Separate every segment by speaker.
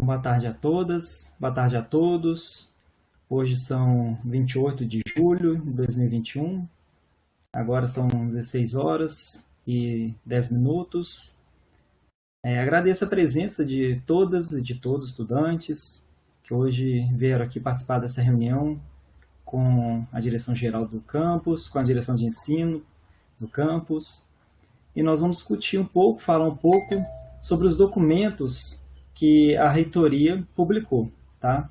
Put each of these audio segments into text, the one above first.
Speaker 1: Boa tarde a todas, boa tarde a todos. Hoje são 28 de julho de 2021. Agora são 16 horas e 10 minutos. Agradeço a presença de todas e de todos os estudantes que hoje vieram aqui participar dessa reunião com a direção geral do campus, com a direção de ensino do campus. E nós vamos discutir um pouco, falar um pouco sobre os documentos que a reitoria publicou, tá?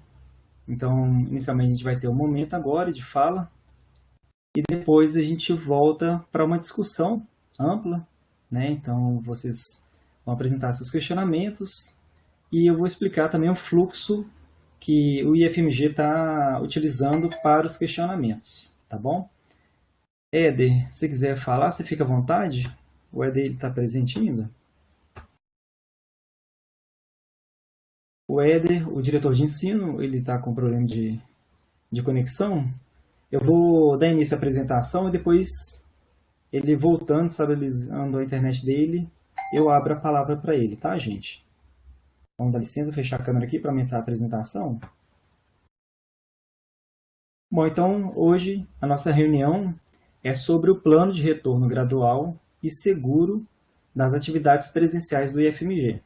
Speaker 1: Então, inicialmente a gente vai ter um momento agora de fala e depois a gente volta para uma discussão ampla, né? Então, vocês vão apresentar seus questionamentos e eu vou explicar também o fluxo que o IFMG está utilizando para os questionamentos, tá bom? Éder, se quiser falar, você fica à vontade? O Éder está presente ainda? O Éder, o diretor de ensino, ele está com problema de conexão. Eu vou dar início à apresentação e depois, ele voltando, estabilizando a internet dele, eu abro a palavra para ele, tá, gente? Vamos dar licença, fechar a câmera aqui para aumentar a apresentação. Bom, então, hoje a nossa reunião é sobre o plano de retorno gradual e seguro das atividades presenciais do IFMG.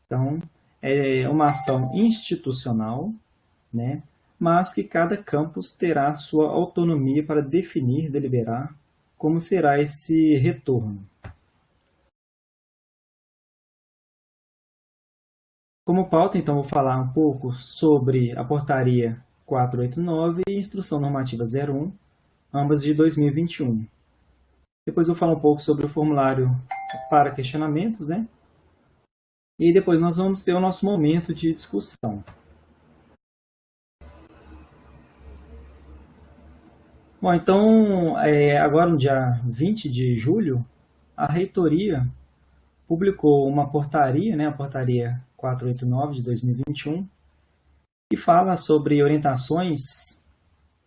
Speaker 1: Então, é uma ação institucional, né? Mas que cada campus terá sua autonomia para definir, deliberar como será esse retorno. Como pauta, então, vou falar um pouco sobre a portaria 489 e Instrução Normativa 01, ambas de 2021. Depois eu falo um pouco sobre o formulário para questionamentos, né? E depois nós vamos ter o nosso momento de discussão. Bom, então, agora no dia 20 de julho, a reitoria publicou uma portaria, né, a portaria 489 de 2021, que fala sobre orientações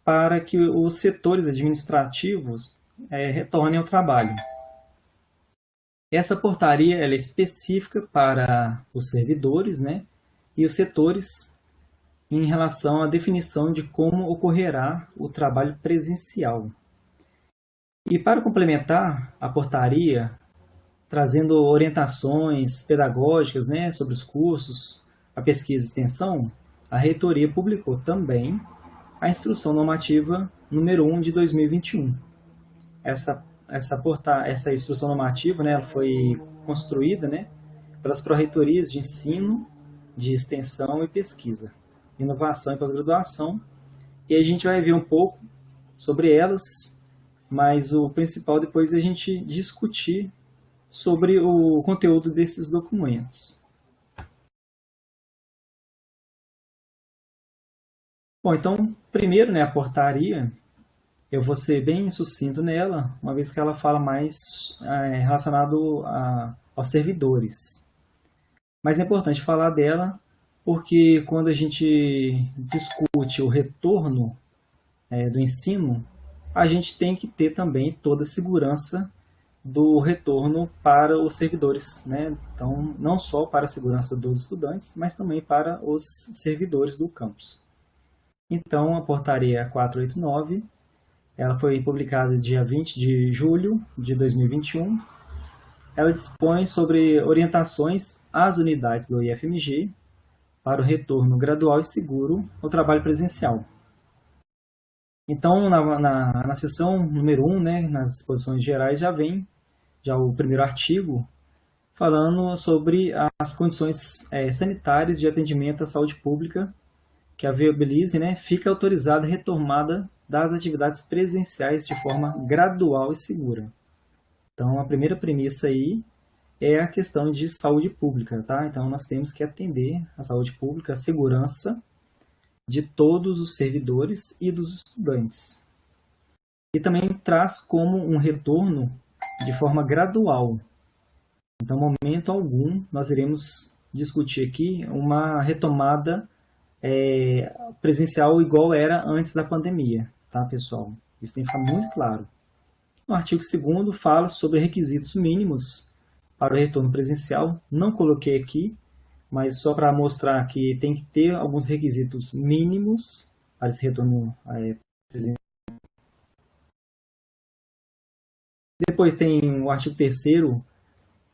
Speaker 1: para que os setores administrativos retornem ao trabalho. Essa portaria ela é específica para os servidores, né, e os setores em relação à definição de como ocorrerá o trabalho presencial. E para complementar a portaria, trazendo orientações pedagógicas, né, sobre os cursos, a pesquisa e extensão, a reitoria publicou também a Instrução Normativa número 1 de 2021. Essa instrução normativa, né, foi construída, né, pelas pró-reitorias de ensino, de extensão e pesquisa, inovação e pós-graduação, e a gente vai ver um pouco sobre elas, mas o principal depois é a gente discutir sobre o conteúdo desses documentos. Bom, então, primeiro, né, a portaria, eu vou ser bem sucinto nela, uma vez que ela fala mais relacionado aos servidores. Mas é importante falar dela porque quando a gente discute o retorno do ensino, a gente tem que ter também toda a segurança do retorno para os servidores, né? Então, não só para a segurança dos estudantes, mas também para os servidores do campus. Então, a portaria 489, ela foi publicada dia 20 de julho de 2021. Ela dispõe sobre orientações às unidades do IFMG para o retorno gradual e seguro ao trabalho presencial. Então, na seção número 1, né, nas disposições gerais, já vem o primeiro artigo falando sobre as condições sanitárias de atendimento à saúde pública que a viabilize, né, fica autorizada a retomada das atividades presenciais de forma gradual e segura. Então, a primeira premissa aí é a questão de saúde pública, tá? Então, nós temos que atender a saúde pública, a segurança de todos os servidores e dos estudantes. E também traz como um retorno de forma gradual. Então, momento algum, nós iremos discutir aqui uma retomada presencial igual era antes da pandemia, tá, pessoal? Isso tem que ficar muito claro. No artigo 2º fala sobre requisitos mínimos para o retorno presencial. Não coloquei aqui, mas só para mostrar que tem que ter alguns requisitos mínimos para esse retorno presencial. Depois tem o artigo 3º,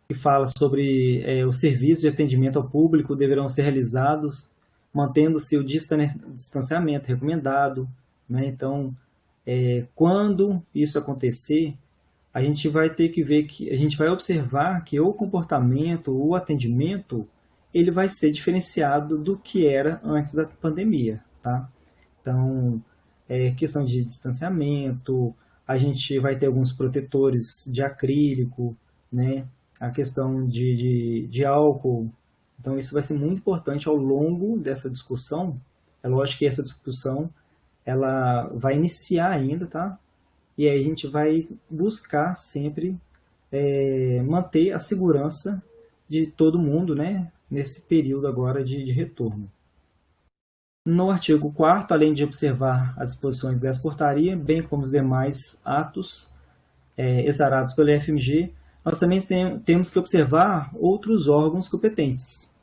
Speaker 1: que fala sobre os serviços de atendimento ao público deverão ser realizados mantendo-se o distanciamento recomendado, né? Então, quando isso acontecer, a gente vai ter que ver que a gente vai observar que o comportamento, o atendimento, ele vai ser diferenciado do que era antes da pandemia, tá? Então, questão de distanciamento, a gente vai ter alguns protetores de acrílico, né? A questão de álcool. Então, isso vai ser muito importante ao longo dessa discussão. É lógico que essa discussão ela vai iniciar ainda, tá? E aí a gente vai buscar sempre manter a segurança de todo mundo, né? Nesse período agora de retorno. No artigo 4º, além de observar as disposições dessa portaria, bem como os demais atos exarados pelo IFMG, nós também temos que observar outros órgãos competentes.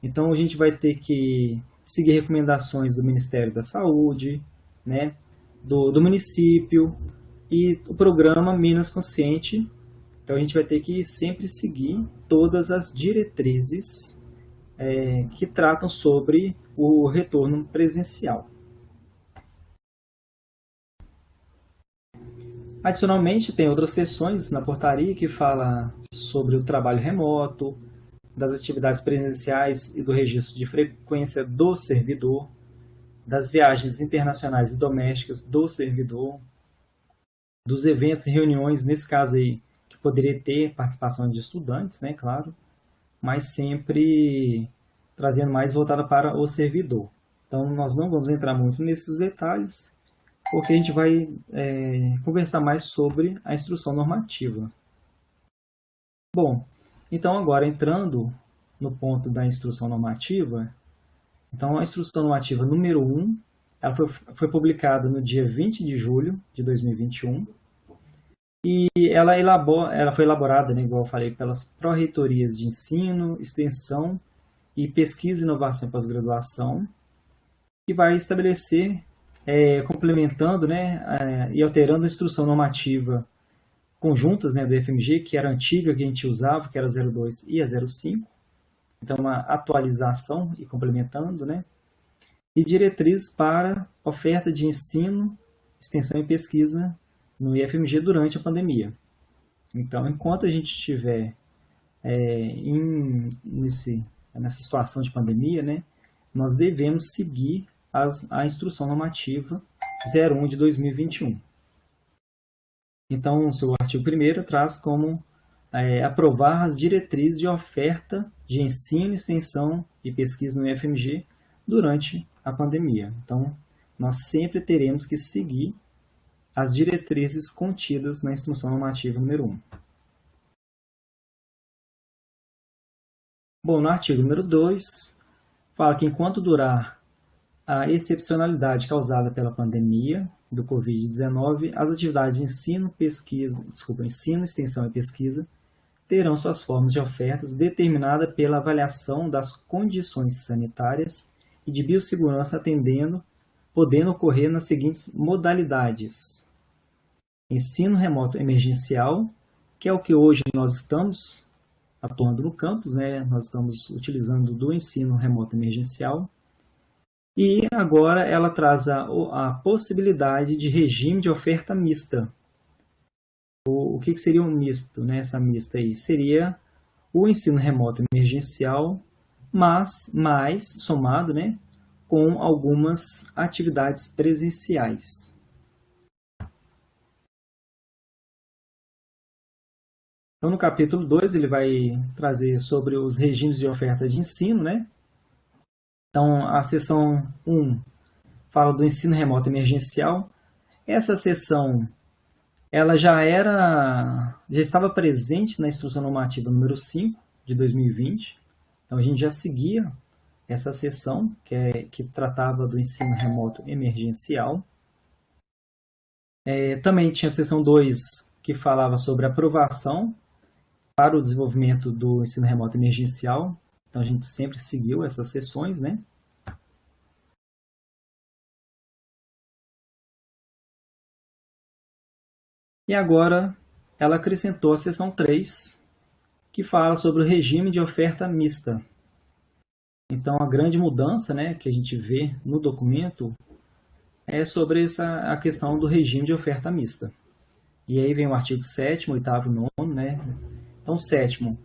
Speaker 1: Então, a gente vai ter que seguir recomendações do Ministério da Saúde, né, do município e o programa Minas Consciente. Então, a gente vai ter que sempre seguir todas as diretrizes que tratam sobre o retorno presencial. Adicionalmente, tem outras seções na portaria que fala sobre o trabalho remoto, das atividades presenciais e do registro de frequência do servidor, das viagens internacionais e domésticas do servidor, dos eventos e reuniões, nesse caso aí, que poderia ter participação de estudantes, né, claro, mas sempre trazendo mais voltada para o servidor. Então, nós não vamos entrar muito nesses detalhes, porque a gente vai conversar mais sobre a instrução normativa. Bom, então agora entrando no ponto da instrução normativa, então a instrução normativa número 1, ela foi publicada no dia 20 de julho de 2021, e ela foi elaborada, né, igual eu falei, pelas pró-reitorias de ensino, extensão e pesquisa, inovação e pós-graduação, que vai estabelecer, complementando, né, e alterando a instrução normativa conjuntas, né, do IFMG, que era a antiga que a gente usava, que era a 02 e a 05. Então, uma atualização e complementando, né, e diretrizes para oferta de ensino, extensão e pesquisa no IFMG durante a pandemia. Então, enquanto a gente estiver nessa situação de pandemia, né, nós devemos seguir a instrução normativa 01 de 2021. Então, o seu artigo 1º traz como aprovar as diretrizes de oferta de ensino, extensão e pesquisa no IFMG durante a pandemia. Então, nós sempre teremos que seguir as diretrizes contidas na instrução normativa número 1. Bom, no artigo número 2, fala que enquanto durar a excepcionalidade causada pela pandemia do Covid-19, as atividades de ensino, extensão e pesquisa terão suas formas de ofertas determinadas pela avaliação das condições sanitárias e de biossegurança podendo ocorrer nas seguintes modalidades: ensino remoto emergencial, que é o que hoje nós estamos atuando no campus, né? Nós estamos utilizando do ensino remoto emergencial. E agora ela traz a possibilidade de regime de oferta mista. O que seria um misto, né? Essa mista aí seria o ensino remoto emergencial, mas mais somado, né, com algumas atividades presenciais. Então, no capítulo 2, ele vai trazer sobre os regimes de oferta de ensino, né? Então, a seção 1 fala do ensino remoto emergencial. Essa seção ela já estava presente na instrução normativa número 5 de 2020. Então, a gente já seguia essa seção que tratava do ensino remoto emergencial. Também tinha a seção 2, que falava sobre aprovação para o desenvolvimento do ensino remoto emergencial. Então, a gente sempre seguiu essas sessões, né? E agora, ela acrescentou a seção 3, que fala sobre o regime de oferta mista. Então, a grande mudança, né, que a gente vê no documento é sobre a questão do regime de oferta mista. E aí vem o artigo 7º, 8º, 9º, né? Então, 7º,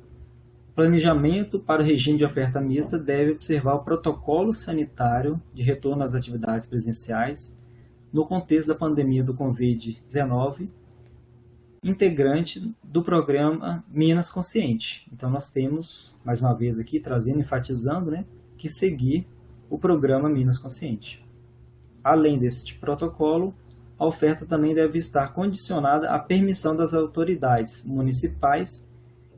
Speaker 1: planejamento para o regime de oferta mista deve observar o protocolo sanitário de retorno às atividades presenciais no contexto da pandemia do Covid-19, integrante do programa Minas Consciente. Então, nós temos, mais uma vez aqui, trazendo, enfatizando, né, que seguir o programa Minas Consciente. Além desse protocolo, a oferta também deve estar condicionada à permissão das autoridades municipais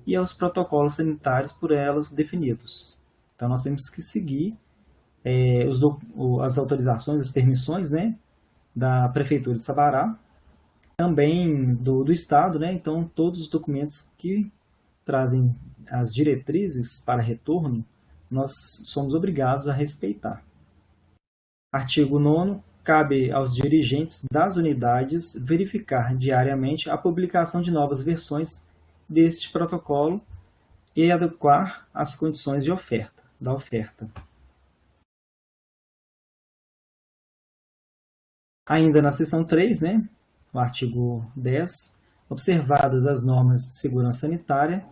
Speaker 1: e aos protocolos sanitários por elas definidos. Então, nós temos que seguir as autorizações, as permissões, né, da Prefeitura de Sabará, também do Estado, né, então todos os documentos que trazem as diretrizes para retorno, nós somos obrigados a respeitar. Artigo 9º, cabe aos dirigentes das unidades verificar diariamente a publicação de novas versões deste protocolo e adequar as condições da oferta. Ainda na seção 3, né, o artigo 10, observadas as normas de segurança sanitária,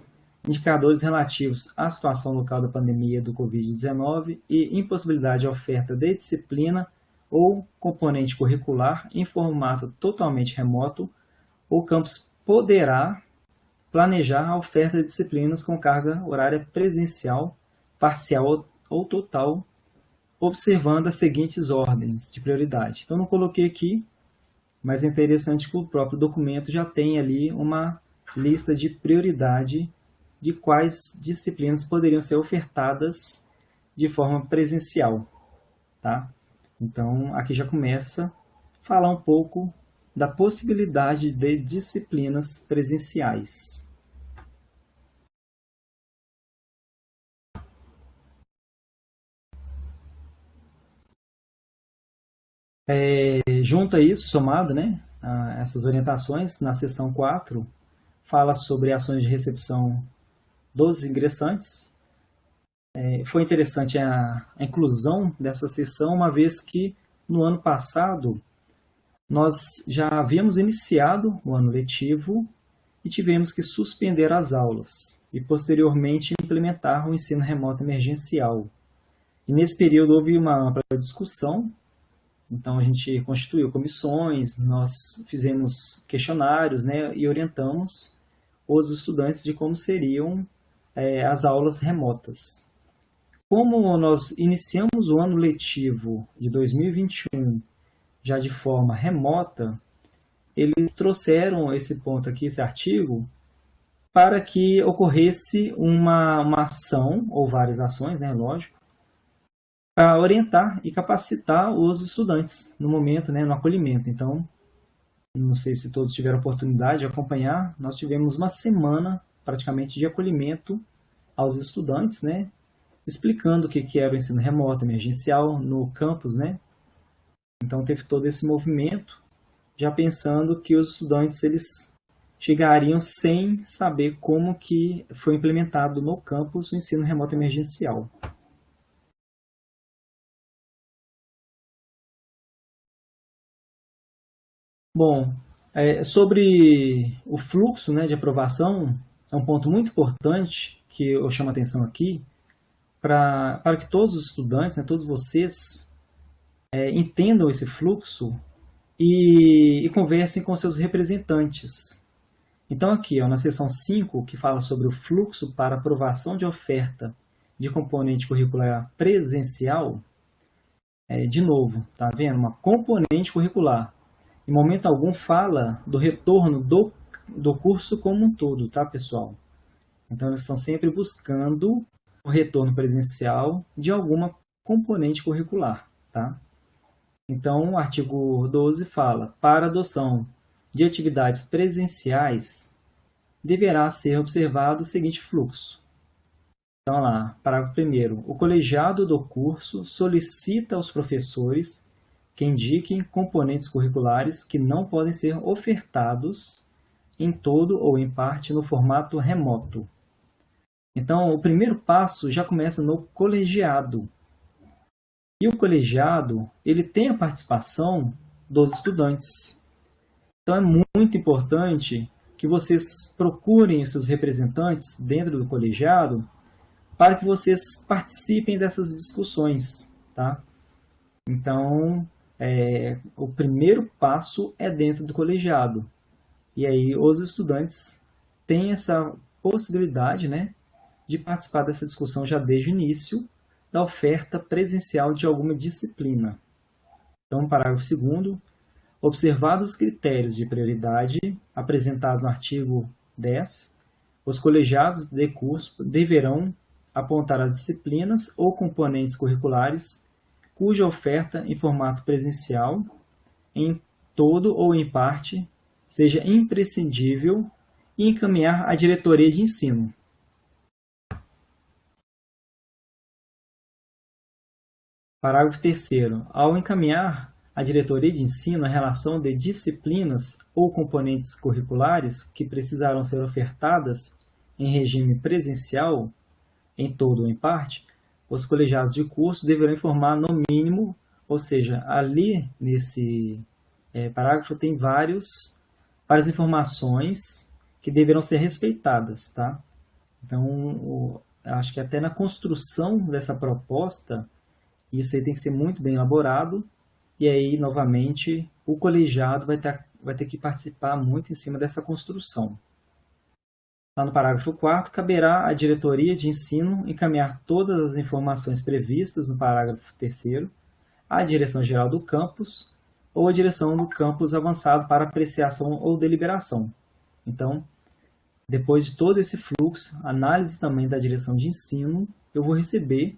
Speaker 1: indicadores relativos à situação local da pandemia do Covid-19 e impossibilidade de oferta de disciplina ou componente curricular em formato totalmente remoto, o campus poderá planejar a oferta de disciplinas com carga horária presencial, parcial ou total, observando as seguintes ordens de prioridade. Então, não coloquei aqui, mas é interessante que o próprio documento já tem ali uma lista de prioridade de quais disciplinas poderiam ser ofertadas de forma presencial, tá? Então, aqui já começa a falar um pouco da possibilidade de disciplinas presenciais. Junto a isso, somado, né, a essas orientações, na seção 4, fala sobre ações de recepção dos ingressantes. Foi interessante a inclusão dessa seção, uma vez que no ano passado nós já havíamos iniciado o ano letivo e tivemos que suspender as aulas e posteriormente implementar o ensino remoto emergencial. E nesse período houve uma ampla discussão. Então, a gente constituiu comissões, nós fizemos questionários, né, e orientamos os estudantes de como seriam as aulas remotas. Como nós iniciamos o ano letivo de 2021 já de forma remota, eles trouxeram esse ponto aqui, esse artigo, para que ocorresse uma ação, ou várias ações, né, lógico, para orientar e capacitar os estudantes no momento, né, no acolhimento. Então, não sei se todos tiveram oportunidade de acompanhar, nós tivemos uma semana praticamente de acolhimento aos estudantes, né, explicando o que era o ensino remoto emergencial no campus, né. Então teve todo esse movimento, já pensando que os estudantes eles chegariam sem saber como que foi implementado no campus o ensino remoto emergencial. Bom, sobre o fluxo, né, de aprovação, é um ponto muito importante que eu chamo a atenção aqui, para que todos os estudantes, né, todos vocês, entendam esse fluxo e conversem com seus representantes. Então aqui, ó, na seção 5, que fala sobre o fluxo para aprovação de oferta de componente curricular presencial, de novo, tá vendo? Uma componente curricular. Em momento algum fala do retorno do curso como um todo, tá, pessoal? Então, eles estão sempre buscando o retorno presencial de alguma componente curricular, tá? Então, o artigo 12 fala: para adoção de atividades presenciais, deverá ser observado o seguinte fluxo. Então, lá, parágrafo 1º. O colegiado do curso solicita aos professores que indiquem componentes curriculares que não podem ser ofertados em todo ou em parte no formato remoto. Então, o primeiro passo já começa no colegiado. E o colegiado, ele tem a participação dos estudantes. Então, é muito importante que vocês procurem os seus representantes dentro do colegiado para que vocês participem dessas discussões, tá? Então, o primeiro passo é dentro do colegiado. E aí os estudantes têm essa possibilidade, né, de participar dessa discussão já desde o início da oferta presencial de alguma disciplina. Então, parágrafo 2º. Observados os critérios de prioridade apresentados no artigo 10, os colegiados de curso deverão apontar as disciplinas ou componentes curriculares cuja oferta em formato presencial, em todo ou em parte, seja imprescindível e encaminhar à diretoria de ensino. Parágrafo 3º. Ao encaminhar à diretoria de ensino a relação de disciplinas ou componentes curriculares que precisarão ser ofertadas em regime presencial, em todo ou em parte, os colegiados de curso deverão informar no mínimo, ou seja, ali nesse parágrafo tem várias informações que deverão ser respeitadas, tá? Então, acho que até na construção dessa proposta, isso aí tem que ser muito bem elaborado, e aí, novamente, o colegiado vai ter que participar muito em cima dessa construção. Lá no parágrafo 4º, caberá à diretoria de ensino encaminhar todas as informações previstas no parágrafo 3º à direção-geral do campus ou à direção do campus avançado para apreciação ou deliberação. Então, depois de todo esse fluxo, análise também da direção de ensino, eu vou receber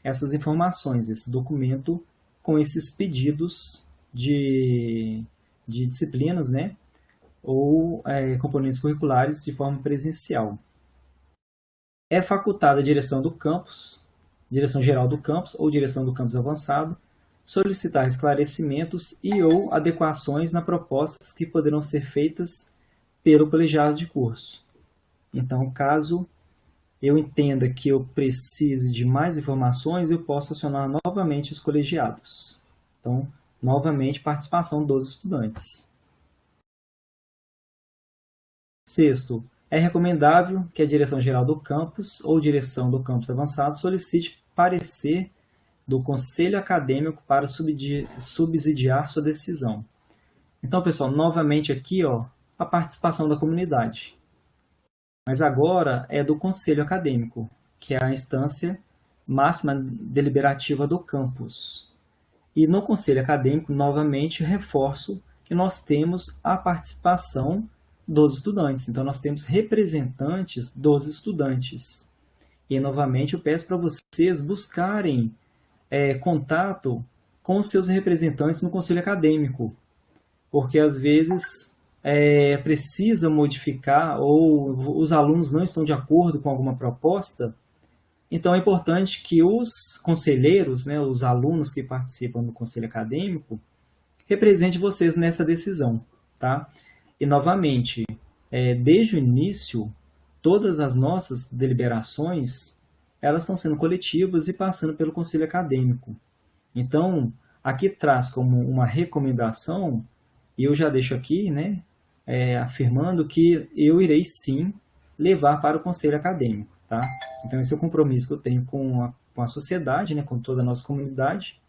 Speaker 1: essas informações, esse documento com esses pedidos de disciplinas, né? Ou componentes curriculares de forma presencial. É facultada a direção do campus, direção-geral do campus ou direção do campus avançado, solicitar esclarecimentos e ou adequações nas propostas que poderão ser feitas pelo colegiado de curso. Então, caso eu entenda que eu precise de mais informações, eu posso acionar novamente os colegiados. Então, novamente, participação dos estudantes. Sexto, é recomendável que a direção-geral do campus ou direção do campus avançado solicite parecer do conselho acadêmico para subsidiar sua decisão. Então, pessoal, novamente aqui, a participação da comunidade. Mas agora é do conselho acadêmico, que é a instância máxima deliberativa do campus. E no conselho acadêmico, novamente, reforço que nós temos a participação dos estudantes. Então, nós temos representantes dos estudantes. E, novamente, eu peço para vocês buscarem contato com os seus representantes no conselho acadêmico, porque, às vezes, precisa modificar ou os alunos não estão de acordo com alguma proposta. Então, é importante que os conselheiros, né, os alunos que participam do conselho acadêmico, representem vocês nessa decisão, tá? E, novamente, desde o início, todas as nossas deliberações, elas estão sendo coletivas e passando pelo conselho acadêmico. Então, aqui traz como uma recomendação, e eu já deixo aqui, né, afirmando que eu irei sim levar para o conselho acadêmico, tá? Então, esse é o compromisso que eu tenho com a sociedade, né, com toda a nossa comunidade.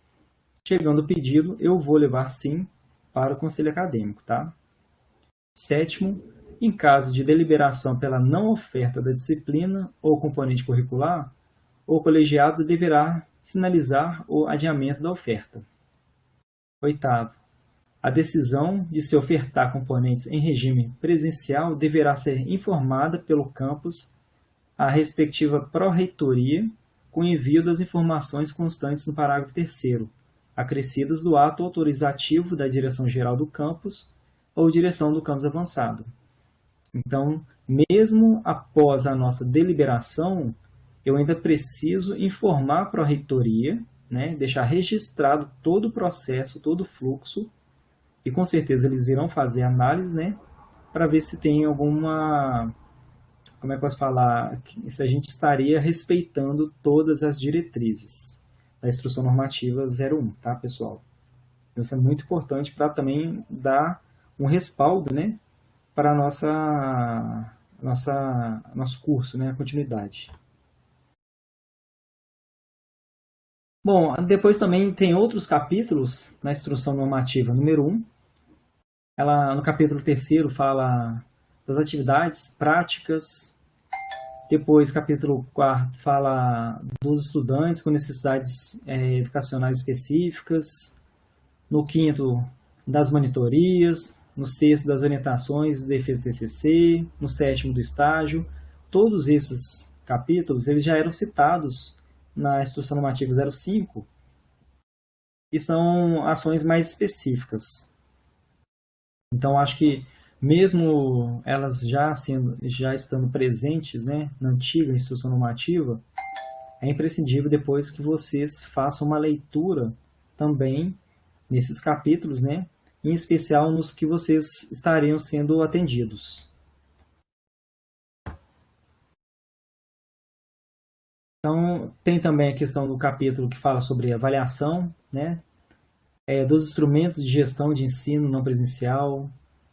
Speaker 1: Chegando o pedido, eu vou levar sim para o conselho acadêmico, tá? Sétimo, em caso de deliberação pela não oferta da disciplina ou componente curricular, o colegiado deverá sinalizar o adiamento da oferta. Oitavo, a decisão de se ofertar componentes em regime presencial deverá ser informada pelo campus à respectiva pró-reitoria com envio das informações constantes no parágrafo 3º, acrescidas do ato autorizativo da direção-geral do campus ou direção do campus avançado. Então, mesmo após a nossa deliberação, eu ainda preciso informar para a reitoria, né, deixar registrado todo o processo, todo o fluxo, e com certeza eles irão fazer análise, né, para ver se tem alguma, como é que eu posso falar, se a gente estaria respeitando todas as diretrizes da Instrução Normativa 01, tá, pessoal? Isso é muito importante para também dar um respaldo, né, para nosso curso, né, a continuidade. Bom, depois também tem outros capítulos na Instrução Normativa número 1. Ela, no capítulo 3º, fala das atividades práticas. Depois, capítulo 4 fala dos estudantes com necessidades educacionais específicas. No 5º, das monitorias. No 6º, das orientações de defesa do TCC. No 7º, do estágio. Todos esses capítulos eles já eram citados na Instrução Normativa 05 e são ações mais específicas. Então, acho que mesmo elas já estando presentes, né, na antiga Instrução Normativa, é imprescindível depois que vocês façam uma leitura também nesses capítulos, né, em especial nos que vocês estariam sendo atendidos. Então, tem também a questão do capítulo que fala sobre avaliação, né, dos instrumentos de gestão de ensino não presencial,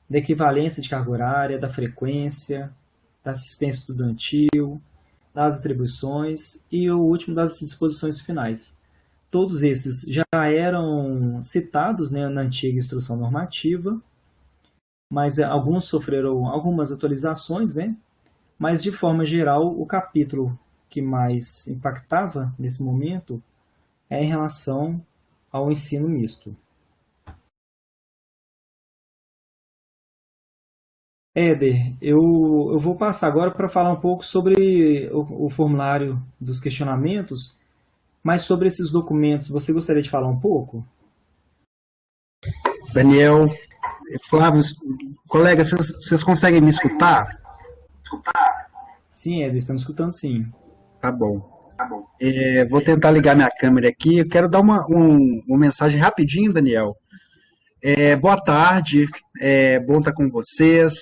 Speaker 1: da equivalência de carga horária, da frequência, da assistência estudantil, das atribuições e o último das disposições finais. Todos esses já eram citados, né, na antiga instrução normativa, mas alguns sofreram algumas atualizações, né, mas de forma geral o capítulo que mais impactava nesse momento é em relação ao ensino misto. Éder, eu vou passar agora para falar um pouco sobre o formulário dos questionamentos, mas sobre esses documentos, você gostaria de falar um pouco?
Speaker 2: Daniel, Flávio, colegas, vocês conseguem me escutar?
Speaker 1: Sim, Éder, estamos escutando sim.
Speaker 2: Tá bom. Vou tentar ligar minha câmera aqui. Eu quero dar uma mensagem rapidinho, Daniel. Boa tarde, bom estar com vocês.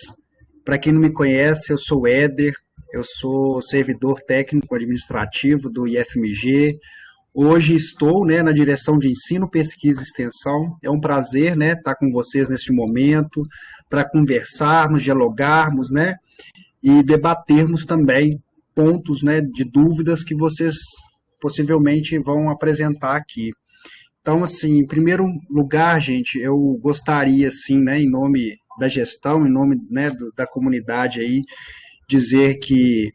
Speaker 2: Para quem não me conhece, eu sou o Éder, eu sou servidor técnico administrativo do IFMG. Hoje estou, né, na direção de ensino, pesquisa e extensão. É um prazer, né, estar com vocês neste momento para conversarmos, dialogarmos, né, e debatermos também pontos, né, de dúvidas que vocês possivelmente vão apresentar aqui. Então, assim, em primeiro lugar, gente, eu gostaria, assim, né, em nome da gestão, em nome, né, da comunidade aí, dizer que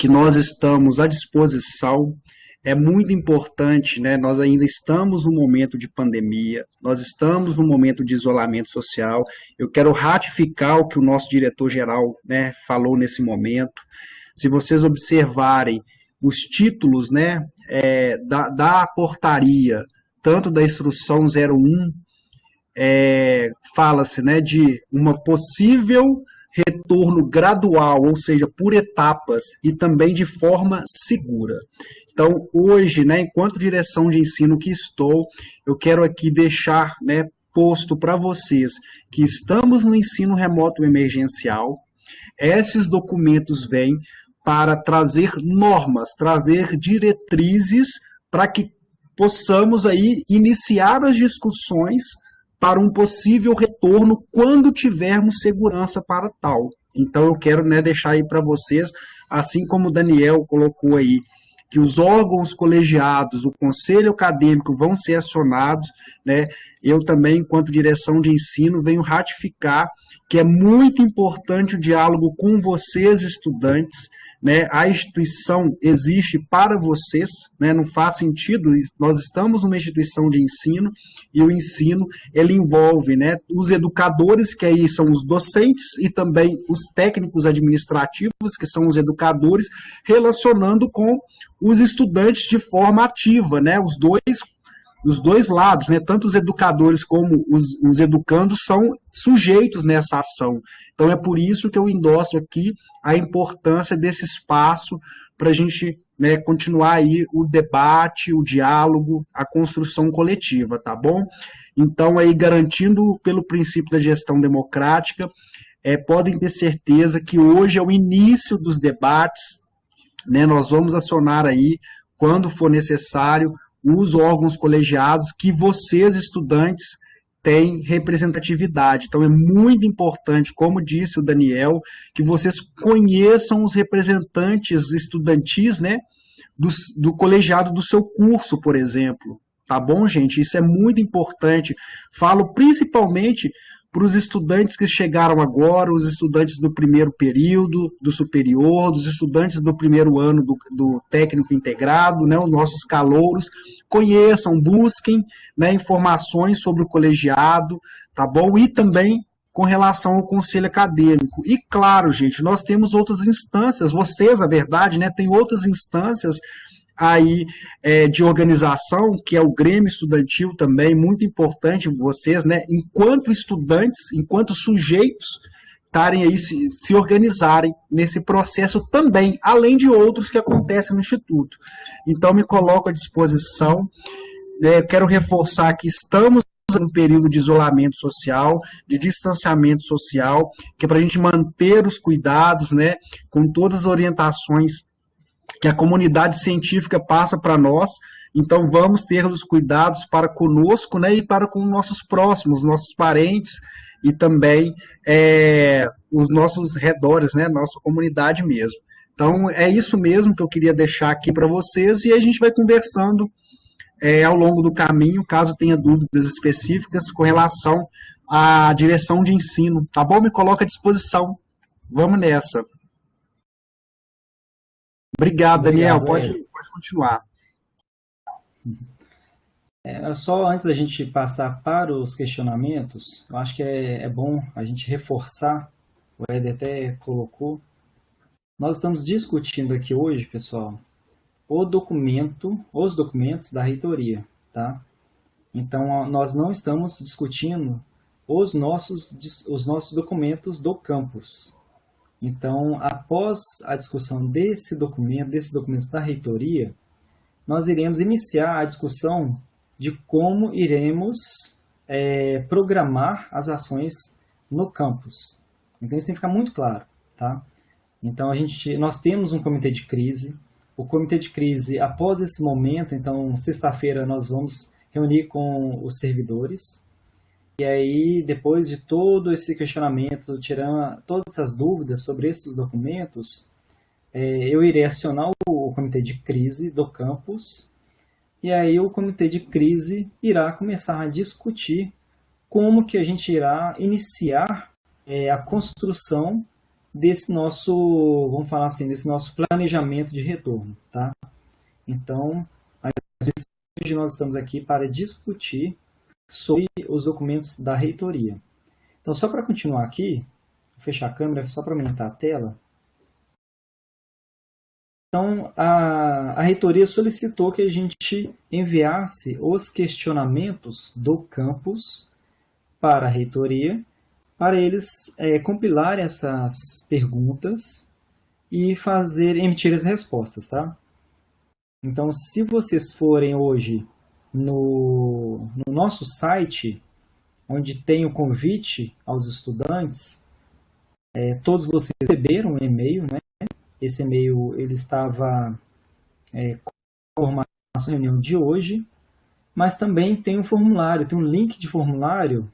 Speaker 2: nós estamos à disposição. É muito importante, né, nós ainda estamos no momento de pandemia, nós estamos no momento de isolamento social. Eu quero ratificar o que o nosso diretor-geral, né, falou nesse momento. Se vocês observarem os títulos, né, da portaria, tanto da instrução 01, fala-se, né, de uma possível retorno gradual, ou seja, por etapas e também de forma segura. Então, hoje, né, enquanto direção de ensino que estou, eu quero aqui deixar, né, posto para vocês que estamos no ensino remoto emergencial. Esses documentos vêm para trazer normas, trazer diretrizes para que possamos aí iniciar as discussões para um possível retorno quando tivermos segurança para tal. Então eu quero, né, deixar aí para vocês, assim como o Daniel colocou aí, que os órgãos colegiados, o conselho acadêmico vão ser acionados, né? Eu também, enquanto direção de ensino, venho ratificar que é muito importante o diálogo com vocês, estudantes, né? A instituição existe para vocês, né? Não faz sentido, nós estamos numa instituição de ensino e o ensino ele envolve, né, os educadores, que aí são os docentes, e também os técnicos administrativos, que são os educadores, relacionando com os estudantes de forma ativa, né? Os dois lados, né, tanto os educadores como os educandos são sujeitos nessa ação. Então é por isso que eu endosso aqui a importância desse espaço para a gente né, continuar aí o debate, o diálogo, a construção coletiva, tá bom? Então, aí, garantindo pelo princípio da gestão democrática, podem ter certeza que hoje é o início dos debates, né? Nós vamos acionar aí, quando for necessário, os órgãos colegiados que vocês, estudantes, têm representatividade. Então, é muito importante, como disse o Daniel, que vocês conheçam os representantes estudantis, né, do colegiado do seu curso, por exemplo. Tá bom, gente? Isso é muito importante. Falo principalmente para os estudantes que chegaram agora, os estudantes do primeiro período, do superior, dos estudantes do primeiro ano do técnico integrado, né, os nossos calouros, conheçam, busquem, né, informações sobre o colegiado, tá bom? E também com relação ao conselho acadêmico. E claro, gente, nós temos outras instâncias, vocês, a verdade, né, tem outras instâncias aí de organização, que é o Grêmio Estudantil também, muito importante vocês, né, enquanto estudantes, enquanto sujeitos, estarem aí, se organizarem nesse processo também, além de outros que acontecem no Instituto. Então, me coloco à disposição. Quero reforçar que estamos em um período de isolamento social, de distanciamento social, que é para a gente manter os cuidados, né, com todas as orientações que a comunidade científica passa para nós. Então, vamos ter os cuidados para conosco, né, e para com nossos próximos, nossos parentes e também os nossos redores, né, nossa comunidade mesmo. Então, é isso mesmo que eu queria deixar aqui para vocês e a gente vai conversando ao longo do caminho, caso tenha dúvidas específicas com relação à direção de ensino. Tá bom? Me coloca à disposição. Vamos nessa. Obrigado, Daniel.
Speaker 1: Obrigado,
Speaker 2: Pode continuar.
Speaker 1: Só antes da gente passar para os questionamentos, eu acho que é bom a gente reforçar, o Ed até colocou, nós estamos discutindo aqui hoje, pessoal, os documentos da reitoria, tá? Então, nós não estamos discutindo os nossos documentos do campus. Então, após a discussão desses documentos da reitoria, nós iremos iniciar a discussão de como iremos programar as ações no campus. Então, isso tem que ficar muito claro, tá? Então, nós temos um comitê de crise. O comitê de crise, após esse momento, então, sexta-feira, nós vamos reunir com os servidores. E aí, depois de todo esse questionamento, tirando todas essas dúvidas sobre esses documentos, eu irei acionar o comitê de crise do campus. E aí o comitê de crise irá começar a discutir como que a gente irá iniciar a construção desse nosso, vamos falar assim, desse nosso planejamento de retorno, tá? Então, hoje nós estamos aqui para discutir sobre os documentos da reitoria. Então, só para continuar aqui, vou fechar a câmera só para aumentar a tela. Então, a reitoria solicitou que a gente enviasse os questionamentos do campus para a reitoria, para eles compilarem essas perguntas e emitir as respostas, tá? Então, se vocês forem hoje no nosso site, onde tem o convite aos estudantes, todos vocês receberam um e-mail, né? Esse e-mail ele estava com a informação da reunião de hoje, mas também tem um formulário, tem um link de formulário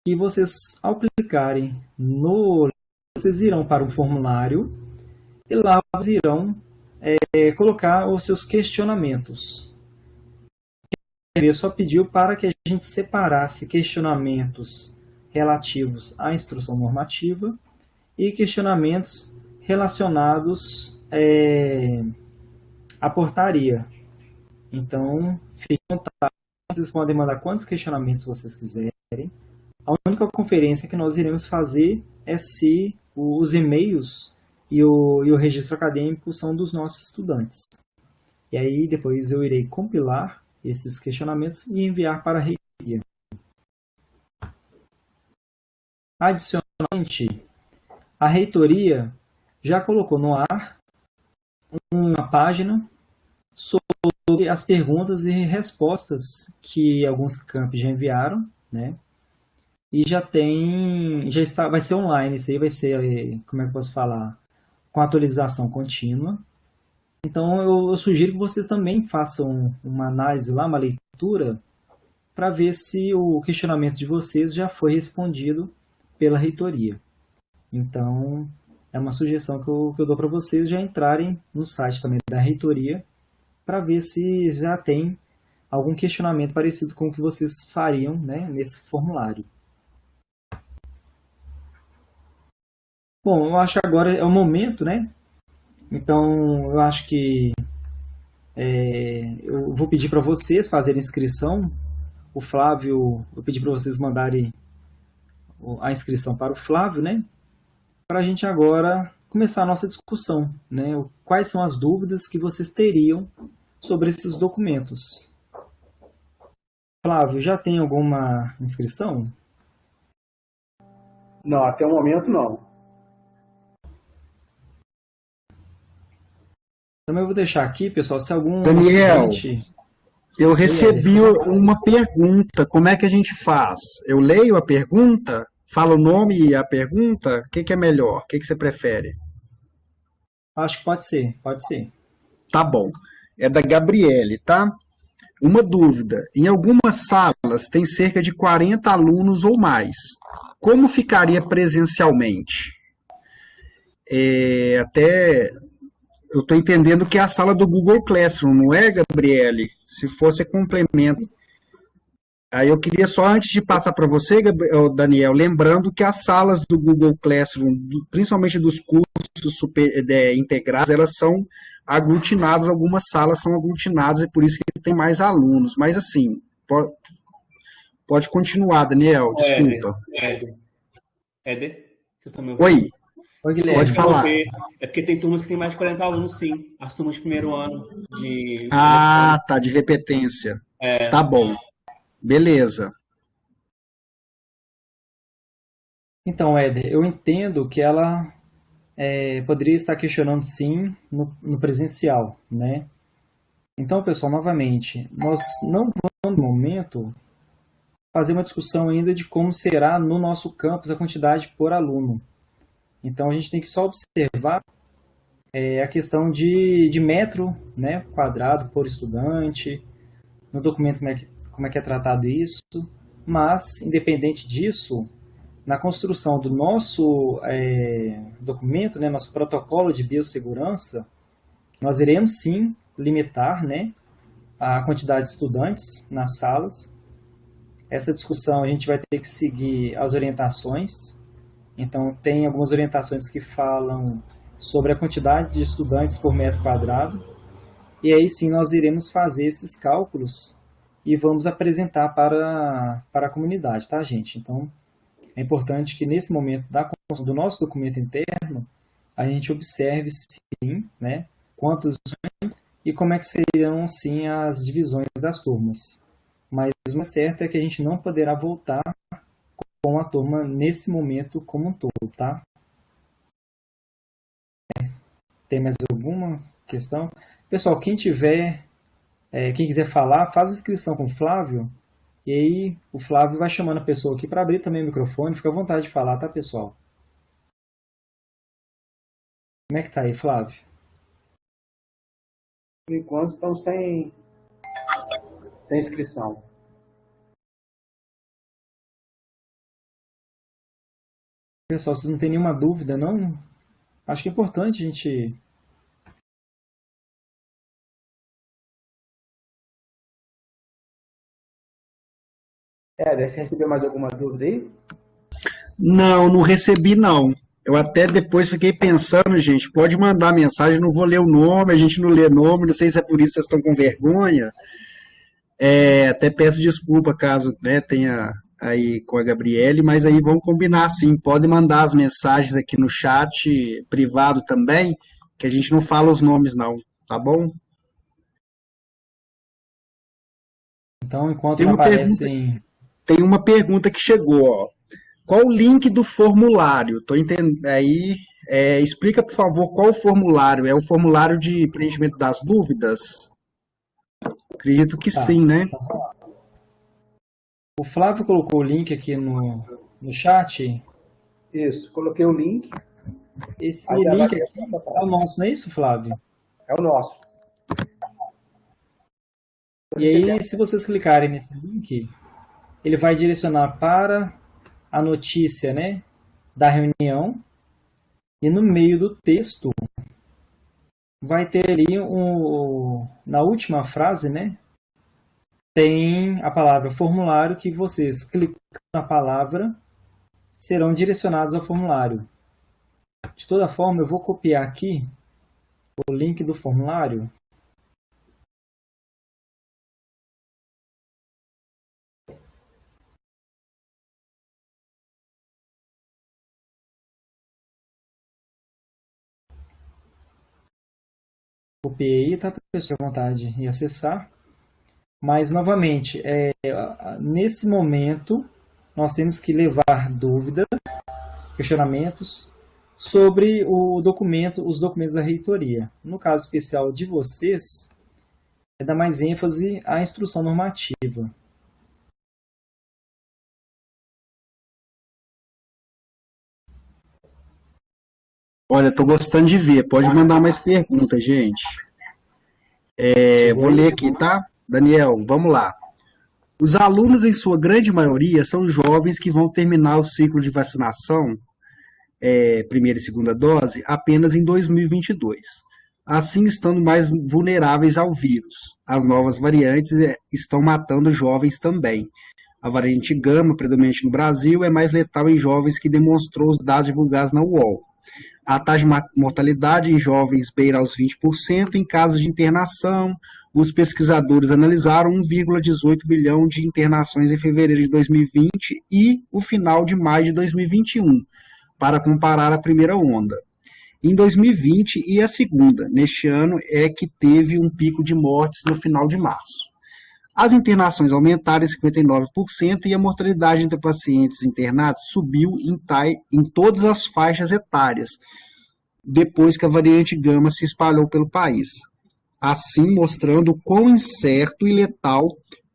Speaker 1: que vocês, ao clicarem vocês irão para o formulário e lá vocês irão colocar os seus questionamentos. Ele só pediu para que a gente separasse questionamentos relativos à instrução normativa e questionamentos relacionados à portaria. Então, fiquem à vontade, vocês podem mandar quantos questionamentos vocês quiserem. A única conferência que nós iremos fazer é se os e-mails e o registro acadêmico são dos nossos estudantes. E aí, depois eu irei compilar esses questionamentos e enviar para a reitoria. Adicionalmente, a reitoria já colocou no ar uma página sobre as perguntas e respostas que alguns campos já enviaram, né? E já está, vai ser online, isso aí vai ser, como é que eu posso falar, com atualização contínua. Então eu sugiro que vocês também façam uma análise lá, uma leitura, para ver se o questionamento de vocês já foi respondido pela reitoria. Então, é uma sugestão que eu dou para vocês já entrarem no site também da reitoria para ver se já tem algum questionamento parecido com o que vocês fariam, né, nesse formulário. Bom, eu acho que agora é o momento, né? Então, eu acho que eu vou pedir para vocês fazerem inscrição. O Flávio, eu pedi para vocês mandarem a inscrição para o Flávio, né? Para a gente agora começar a nossa discussão, né? Quais são as dúvidas que vocês teriam sobre esses documentos? Flávio, já tem alguma inscrição?
Speaker 2: Não, até o momento não.
Speaker 1: Também eu vou deixar aqui, pessoal, se algum
Speaker 2: Daniel,
Speaker 1: estudante...
Speaker 2: eu
Speaker 1: Oi, Éder,
Speaker 2: recebi
Speaker 1: fica à vontade.
Speaker 2: uma pergunta. Como é que a gente faz? Eu leio a pergunta, falo o nome e a pergunta? O que que é melhor? O que que você prefere?
Speaker 1: Acho que pode ser, pode ser.
Speaker 2: Tá bom. É da Gabriele, tá? Uma dúvida. Em algumas salas tem cerca de 40 alunos ou mais. Como ficaria presencialmente? Até eu estou entendendo que é a sala do Google Classroom, não é, Gabriele? Se fosse complemento. Aí eu queria só, antes de passar para você, Daniel, lembrando que as salas do Google Classroom, principalmente dos cursos integrados, elas são aglutinadas, algumas salas são aglutinadas e por isso que tem mais alunos. Mas assim, pode continuar, Daniel,
Speaker 3: Ô, Éder,
Speaker 2: desculpa.
Speaker 3: Éder, vocês estão me
Speaker 2: Oi,
Speaker 3: ouvindo?
Speaker 1: Oi,
Speaker 3: Desculpa
Speaker 2: pode
Speaker 1: Guilherme.
Speaker 2: falar.
Speaker 3: interromper. É porque tem turmas que tem mais de 40 alunos, sim. As turmas de primeiro ano de
Speaker 2: Ah,
Speaker 3: eletrônica.
Speaker 2: tá, de repetência. Tá
Speaker 3: É,
Speaker 2: bom, beleza.
Speaker 1: Então, Éder, eu entendo que ela poderia estar questionando sim no presencial, né? Então, pessoal, novamente, nós não vamos no momento fazer uma discussão ainda de como será no nosso campus a quantidade por aluno. Então, a gente tem que só observar a questão de metro, né, quadrado por estudante, no documento como é que é tratado isso, mas, independente disso, na construção do nosso documento, né, nosso protocolo de biossegurança, nós iremos sim limitar, né, a quantidade de estudantes nas salas. Essa discussão a gente vai ter que seguir as orientações. Então, tem algumas orientações que falam sobre a quantidade de estudantes por metro quadrado. E aí sim nós iremos fazer esses cálculos e vamos apresentar para a comunidade, tá, gente? Então, é importante que nesse momento da construção do nosso documento interno, a gente observe sim, né, quantos e como é que seriam sim as divisões das turmas. Mas o certo é que a gente não poderá voltar com a turma nesse momento como um todo, tá? Tem mais alguma questão? Pessoal, quem quiser falar, faz a inscrição com o Flávio, e aí o Flávio vai chamando a pessoa aqui para abrir também o microfone, fica à vontade de falar, tá, pessoal? Como é que tá aí, Flávio?
Speaker 2: Por enquanto estão sem inscrição.
Speaker 1: Pessoal, vocês não têm nenhuma dúvida, não? Acho que é importante a gente...
Speaker 4: Você recebeu mais alguma dúvida aí?
Speaker 2: Não, não recebi não. Eu até depois fiquei pensando, gente, pode mandar mensagem, não vou ler o nome, a gente não lê nome, não sei se é por isso que vocês estão com vergonha. Até peço desculpa caso, né, tenha aí com a Gabriele, mas aí vamos combinar sim. Pode mandar as mensagens aqui no chat privado também, que a gente não fala os nomes não, tá bom?
Speaker 1: Então, enquanto
Speaker 2: Tem
Speaker 1: não
Speaker 2: uma pergunta,
Speaker 1: aparecem...
Speaker 2: tem uma pergunta que chegou, ó. Qual o link do formulário? Tô entendendo. Aí, explica, por favor, qual o formulário? É o formulário de preenchimento das dúvidas? Acredito que
Speaker 1: Tá.
Speaker 2: sim, né?
Speaker 1: O Flávio colocou o link aqui no chat.
Speaker 4: Isso, coloquei o link,
Speaker 1: Esse
Speaker 4: aí já vai
Speaker 1: link
Speaker 4: direto
Speaker 1: aqui
Speaker 4: para
Speaker 1: é o
Speaker 4: página.
Speaker 1: nosso, não é isso, Flávio?
Speaker 4: É o nosso. Tô
Speaker 1: E aí,
Speaker 4: recebendo.
Speaker 1: se vocês clicarem nesse link, ele vai direcionar para a notícia, né, da reunião. E no meio do texto vai ter ali na última frase, né, tem a palavra formulário que vocês clicando na palavra serão direcionados ao formulário. De toda forma, eu vou copiar aqui o link do formulário. Copiei aí, tá, pessoal, à vontade em acessar. Mas, novamente, nesse momento, nós temos que levar dúvidas, questionamentos sobre os documentos da reitoria. No caso especial de vocês, é dar mais ênfase à instrução normativa.
Speaker 2: Olha, estou gostando de ver. Pode mandar mais perguntas, gente.
Speaker 1: Chegou
Speaker 2: Vou
Speaker 1: aí?
Speaker 2: ler aqui, tá? Daniel, vamos lá. Os alunos, em sua grande maioria, são jovens que vão terminar o ciclo de vacinação, primeira e segunda dose, apenas em 2022. Assim, estando mais vulneráveis ao vírus. As novas variantes estão matando jovens também. A variante Gama, predominante no Brasil, é mais letal em jovens que demonstrou os dados divulgados na UOL. A taxa de mortalidade em jovens beira aos 20%. Em casos de internação, os pesquisadores analisaram 1,18 bilhão de internações em fevereiro de 2020 e o final de maio de 2021, para comparar a primeira onda. Em 2020 e a segunda, neste ano, é que teve um pico de mortes no final de março. As internações aumentaram em 59% e a mortalidade entre pacientes internados subiu em todas as faixas etárias, depois que a variante Gama se espalhou pelo país. Assim, mostrando o quão incerto e letal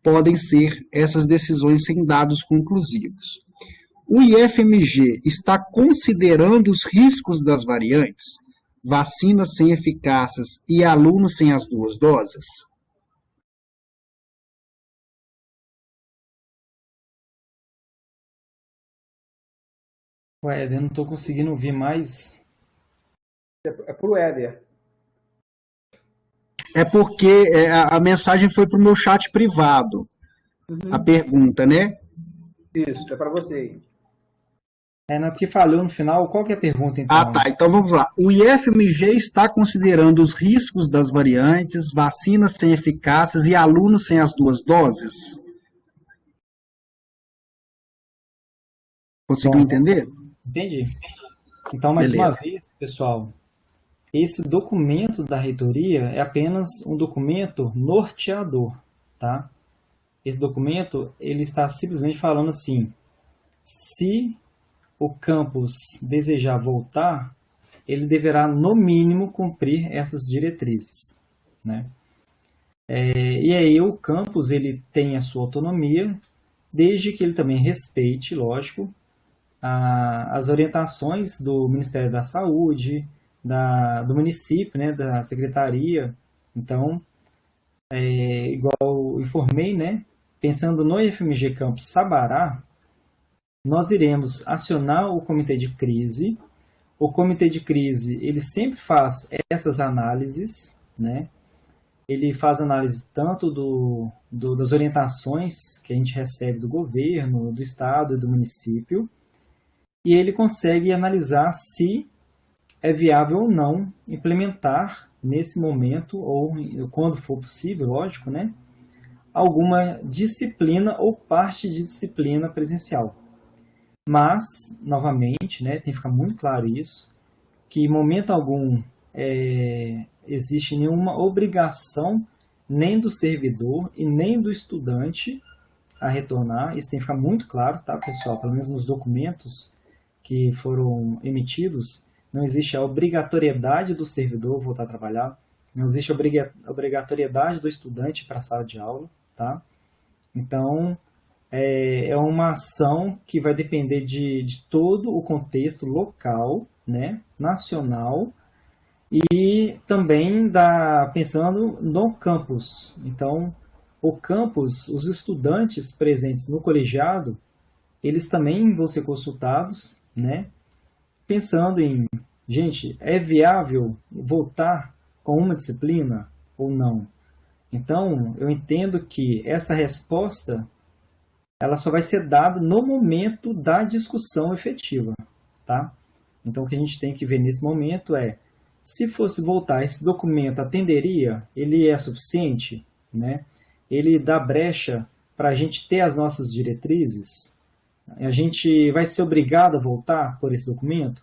Speaker 2: podem ser essas decisões sem dados conclusivos. O IFMG está considerando os riscos das variantes, vacinas sem eficácias e alunos sem as duas doses?
Speaker 1: Ué, eu não estou conseguindo ouvir mais.
Speaker 4: É pro Éder.
Speaker 2: É porque a mensagem foi para o meu chat privado, a pergunta, né?
Speaker 4: Isso, é para você.
Speaker 1: Não é porque falhou no final. Qual que é a pergunta,
Speaker 2: Ah,
Speaker 1: então?
Speaker 2: tá. Então vamos lá. O IFMG está considerando os riscos das variantes, vacinas sem eficácias e alunos sem as duas doses? Conseguiu
Speaker 1: Bom,
Speaker 2: entender?
Speaker 1: entendi. Então, mais uma
Speaker 2: Beleza.
Speaker 1: vez, pessoal, esse documento da reitoria é apenas um documento norteador, tá? Esse documento, ele está simplesmente falando assim, se o campus desejar voltar, ele deverá, no mínimo, cumprir essas diretrizes, né? E aí o campus, ele tem a sua autonomia, desde que ele também respeite, lógico, as orientações do Ministério da Saúde, do município, né, da secretaria. Então, igual eu informei, né, pensando no IFMG Campus Sabará, nós iremos acionar o comitê de crise. O comitê de crise, ele sempre faz essas análises, né? Ele faz análise tanto das orientações que a gente recebe do governo, do estado e do município, e ele consegue analisar se é viável ou não implementar nesse momento, ou quando for possível, lógico, né? Alguma disciplina ou parte de disciplina presencial. Mas, novamente, né, tem que ficar muito claro isso, que em momento algum existe nenhuma obrigação nem do servidor e nem do estudante a retornar, isso tem que ficar muito claro, tá, pessoal? Pelo menos nos documentos que foram emitidos, não existe a obrigatoriedade do servidor voltar a trabalhar, não existe a obrigatoriedade do estudante para a sala de aula, tá? Então, é uma ação que vai depender de todo o contexto local, né, nacional, e também pensando no campus. Então, o campus, os estudantes presentes no colegiado, eles também vão ser consultados, né, pensando em, gente, é viável voltar com uma disciplina ou não? Então, eu entendo que essa resposta ela só vai ser dada no momento da discussão efetiva, tá? Então, o que a gente tem que ver nesse momento é, se fosse voltar, esse documento atenderia? Ele é suficiente? Né? Ele dá brecha para a gente ter as nossas diretrizes? A gente vai ser obrigado a voltar por esse documento?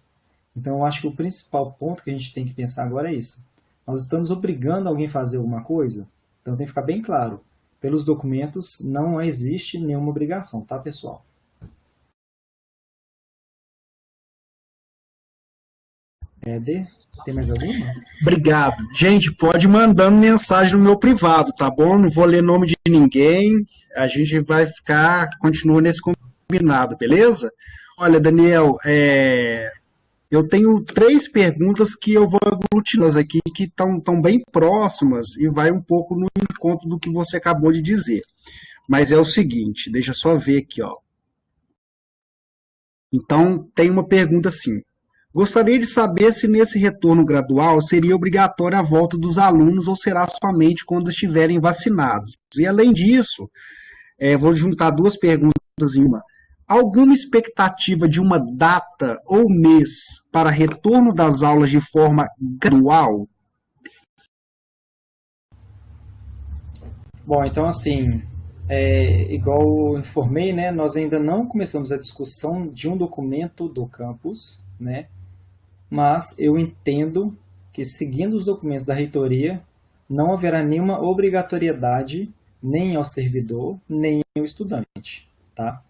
Speaker 1: Então, eu acho que o principal ponto que a gente tem que pensar agora é isso. Nós estamos obrigando alguém a fazer alguma coisa? Então, tem que ficar bem claro. Pelos documentos, não existe nenhuma obrigação, tá, pessoal? Éder, tem mais alguma?
Speaker 2: Obrigado. Gente, pode ir mandando mensagem no meu privado, tá bom? Não vou ler nome de ninguém. A gente vai continua nesse combinado, beleza? Olha, Daniel, eu tenho 3 perguntas que eu vou aglutiná-las aqui, que estão bem próximas e vai um pouco no encontro do que você acabou de dizer. Mas é o seguinte, deixa eu só ver aqui, ó. Então, tem uma pergunta assim. Gostaria de saber se nesse retorno gradual seria obrigatória a volta dos alunos ou será somente quando estiverem vacinados. E além disso, vou juntar 2 perguntas em uma. Alguma expectativa de uma data ou mês para retorno das aulas de forma gradual?
Speaker 1: Bom, então assim, igual eu informei, né, nós ainda não começamos a discussão de um documento do campus, né, mas eu entendo que, seguindo os documentos da reitoria, não haverá nenhuma obrigatoriedade nem ao servidor, nem ao estudante, tá?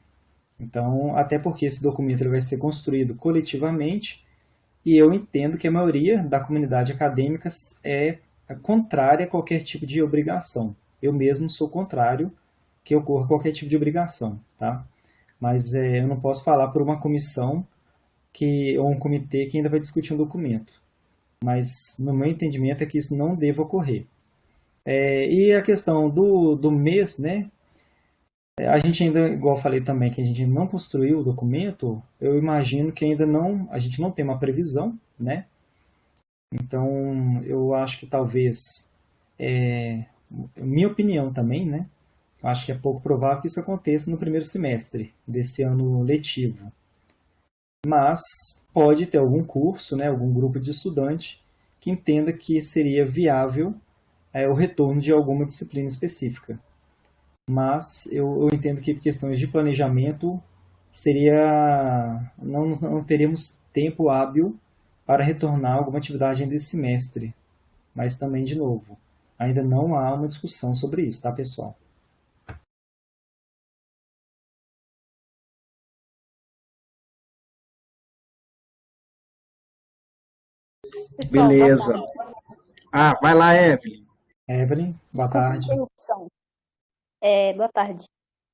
Speaker 1: Então, até porque esse documento ele vai ser construído coletivamente e eu entendo que a maioria da comunidade acadêmica é contrária a qualquer tipo de obrigação. Eu mesmo sou contrário que ocorra qualquer tipo de obrigação, tá? Mas eu não posso falar por uma comissão ou um comitê que ainda vai discutir um documento. Mas, no meu entendimento, é que isso não deva ocorrer. E a questão do mês, né? A gente ainda, igual eu falei também, que a gente não construiu o documento, eu imagino que ainda não, a gente não tem uma previsão, né? Então, eu acho que talvez, minha opinião também, né? Acho que é pouco provável que isso aconteça no primeiro semestre desse ano letivo. Mas pode ter algum curso, né, algum grupo de estudante que entenda que seria viável o retorno de alguma disciplina específica. Mas eu entendo que por questões de planejamento não teríamos tempo hábil para retornar alguma atividade ainda esse semestre. Mas também, de novo, ainda não há uma discussão sobre isso, tá, pessoal?
Speaker 5: Pessoal, boa
Speaker 2: Beleza.
Speaker 5: tarde.
Speaker 2: Vai lá, Evelyn.
Speaker 1: Evelyn, boa
Speaker 5: Desculpa a
Speaker 1: tarde.
Speaker 5: interrupção. Boa tarde.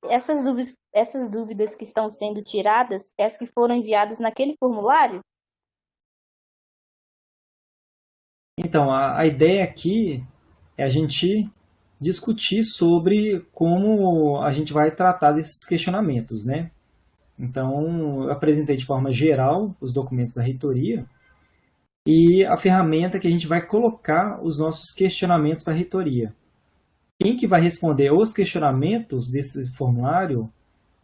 Speaker 5: Essas dúvidas que estão sendo tiradas, essas que foram enviadas naquele formulário?
Speaker 1: Então, a ideia aqui é a gente discutir sobre como a gente vai tratar desses questionamentos, né? Então, eu apresentei de forma geral os documentos da reitoria e a ferramenta que a gente vai colocar os nossos questionamentos para a reitoria. Quem que vai responder os questionamentos desse formulário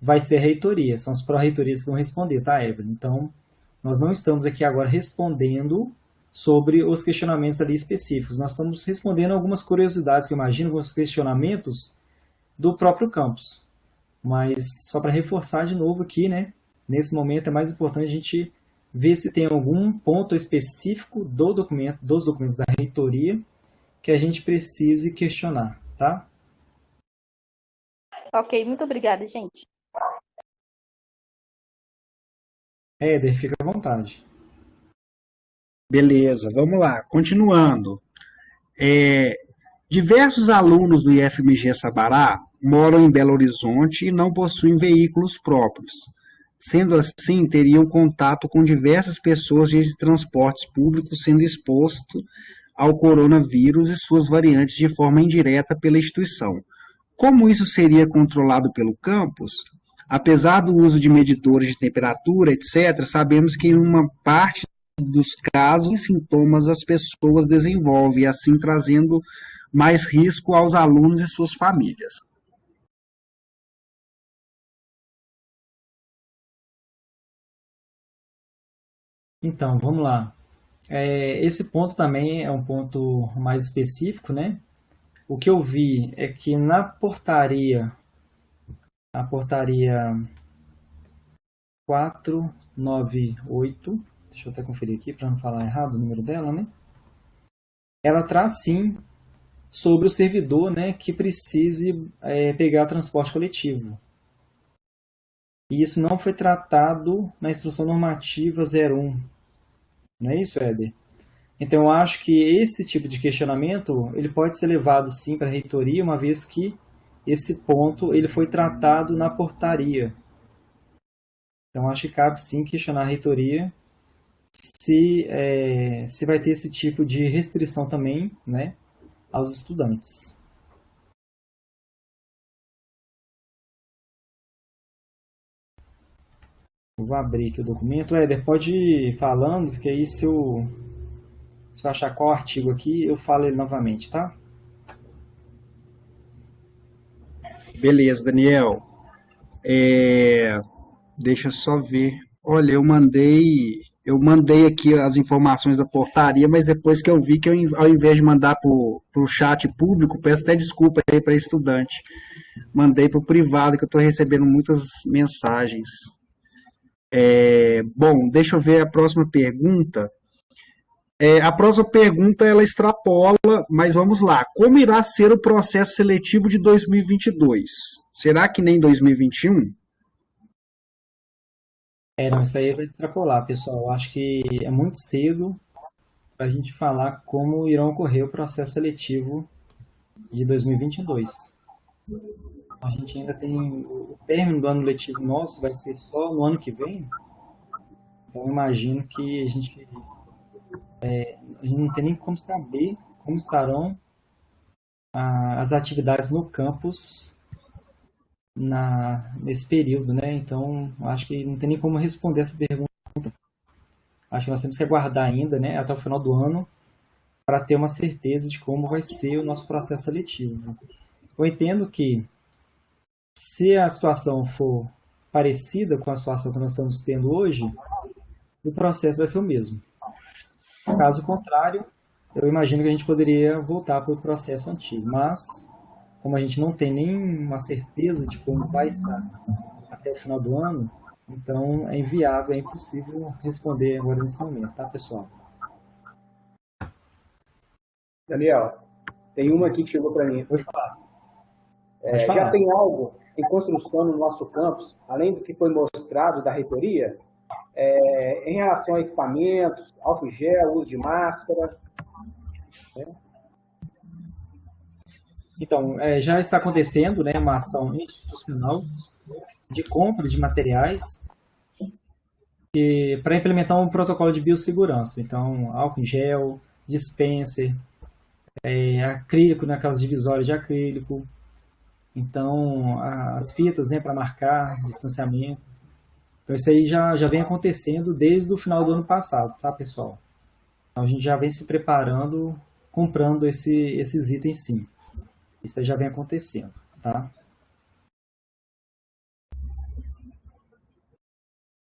Speaker 1: vai ser a reitoria, são as pró-reitorias que vão responder, tá, Evelyn? Então, nós não estamos aqui agora respondendo sobre os questionamentos ali específicos. Nós estamos respondendo algumas curiosidades que eu imagino, alguns questionamentos do próprio campus. Mas só para reforçar de novo aqui, né? Nesse momento é mais importante a gente ver se tem algum ponto específico dos documentos da reitoria que a gente precise questionar, tá?
Speaker 5: Ok, muito obrigada, gente.
Speaker 1: Éder, fica à vontade.
Speaker 2: Beleza, vamos lá. Continuando. Diversos alunos do IFMG Sabará moram em Belo Horizonte e não possuem veículos próprios. Sendo assim, teriam contato com diversas pessoas de transportes públicos sendo exposto ao coronavírus e suas variantes de forma indireta pela instituição. Como isso seria controlado pelo campus? Apesar do uso de medidores de temperatura, etc., sabemos que em uma parte dos casos, em sintomas as pessoas desenvolvem, assim trazendo mais risco aos alunos e suas famílias.
Speaker 1: Então, vamos lá. Esse ponto também é um ponto mais específico, né? O que eu vi é que na portaria, a portaria 498, deixa eu até conferir aqui para não falar errado o número dela, né? Ela traz sim sobre o servidor, né, que precise pegar transporte coletivo. E isso não foi tratado na Instrução Normativa 01. Não é isso, Éder? Então, eu acho que esse tipo de questionamento ele pode ser levado sim para a reitoria, uma vez que esse ponto ele foi tratado na portaria. Então, acho que cabe sim questionar a reitoria se vai ter esse tipo de restrição também, né, aos estudantes. Eu vou abrir aqui o documento. Éder, pode ir falando, porque aí se eu achar qual artigo aqui, eu falo ele novamente, tá?
Speaker 2: Beleza, Daniel. Deixa eu só ver. Olha, eu mandei aqui as informações da portaria, mas depois que eu vi que ao invés de mandar para o chat público, peço até desculpa aí para estudante, mandei para o privado, que eu estou recebendo muitas mensagens. Bom, deixa eu ver a próxima pergunta. A próxima pergunta ela extrapola, mas vamos lá. Como irá ser o processo seletivo de 2022? Será que nem 2021?
Speaker 1: Não, isso aí vai extrapolar, pessoal. Eu acho que é muito cedo para a gente falar como irão ocorrer o processo seletivo de 2022. A gente ainda tem o término do ano letivo nosso, vai ser só no ano que vem. Então, eu imagino que a gente não tem nem como saber como estarão as atividades no campus nesse período, né? Então, acho que não tem nem como responder essa pergunta. Acho que nós temos que aguardar ainda, né, até o final do ano, para ter uma certeza de como vai ser o nosso processo seletivo. Eu entendo que, se a situação for parecida com a situação que nós estamos tendo hoje, o processo vai ser o mesmo. Caso contrário, eu imagino que a gente poderia voltar para o processo antigo, mas como a gente não tem nenhuma certeza de como vai estar até o final do ano, então é inviável, é impossível responder agora nesse momento, tá, pessoal?
Speaker 4: Daniel, tem uma aqui que chegou para mim.
Speaker 1: Pode falar. Pode falar.
Speaker 4: Já tem algo em construção no nosso campus, além do que foi mostrado da reitoria, em relação a equipamentos, álcool gel, uso de máscara? Né?
Speaker 1: Então, já está acontecendo, né, uma ação institucional de compra de materiais para implementar um protocolo de biossegurança. Então, álcool em gel, dispenser, acrílico, né, aquelas divisórias de acrílico. Então, as fitas, né, para marcar distanciamento. Então, isso aí já vem acontecendo desde o final do ano passado, tá, pessoal? Então, a gente já vem se preparando, comprando esses itens, sim. Isso aí já vem acontecendo, tá?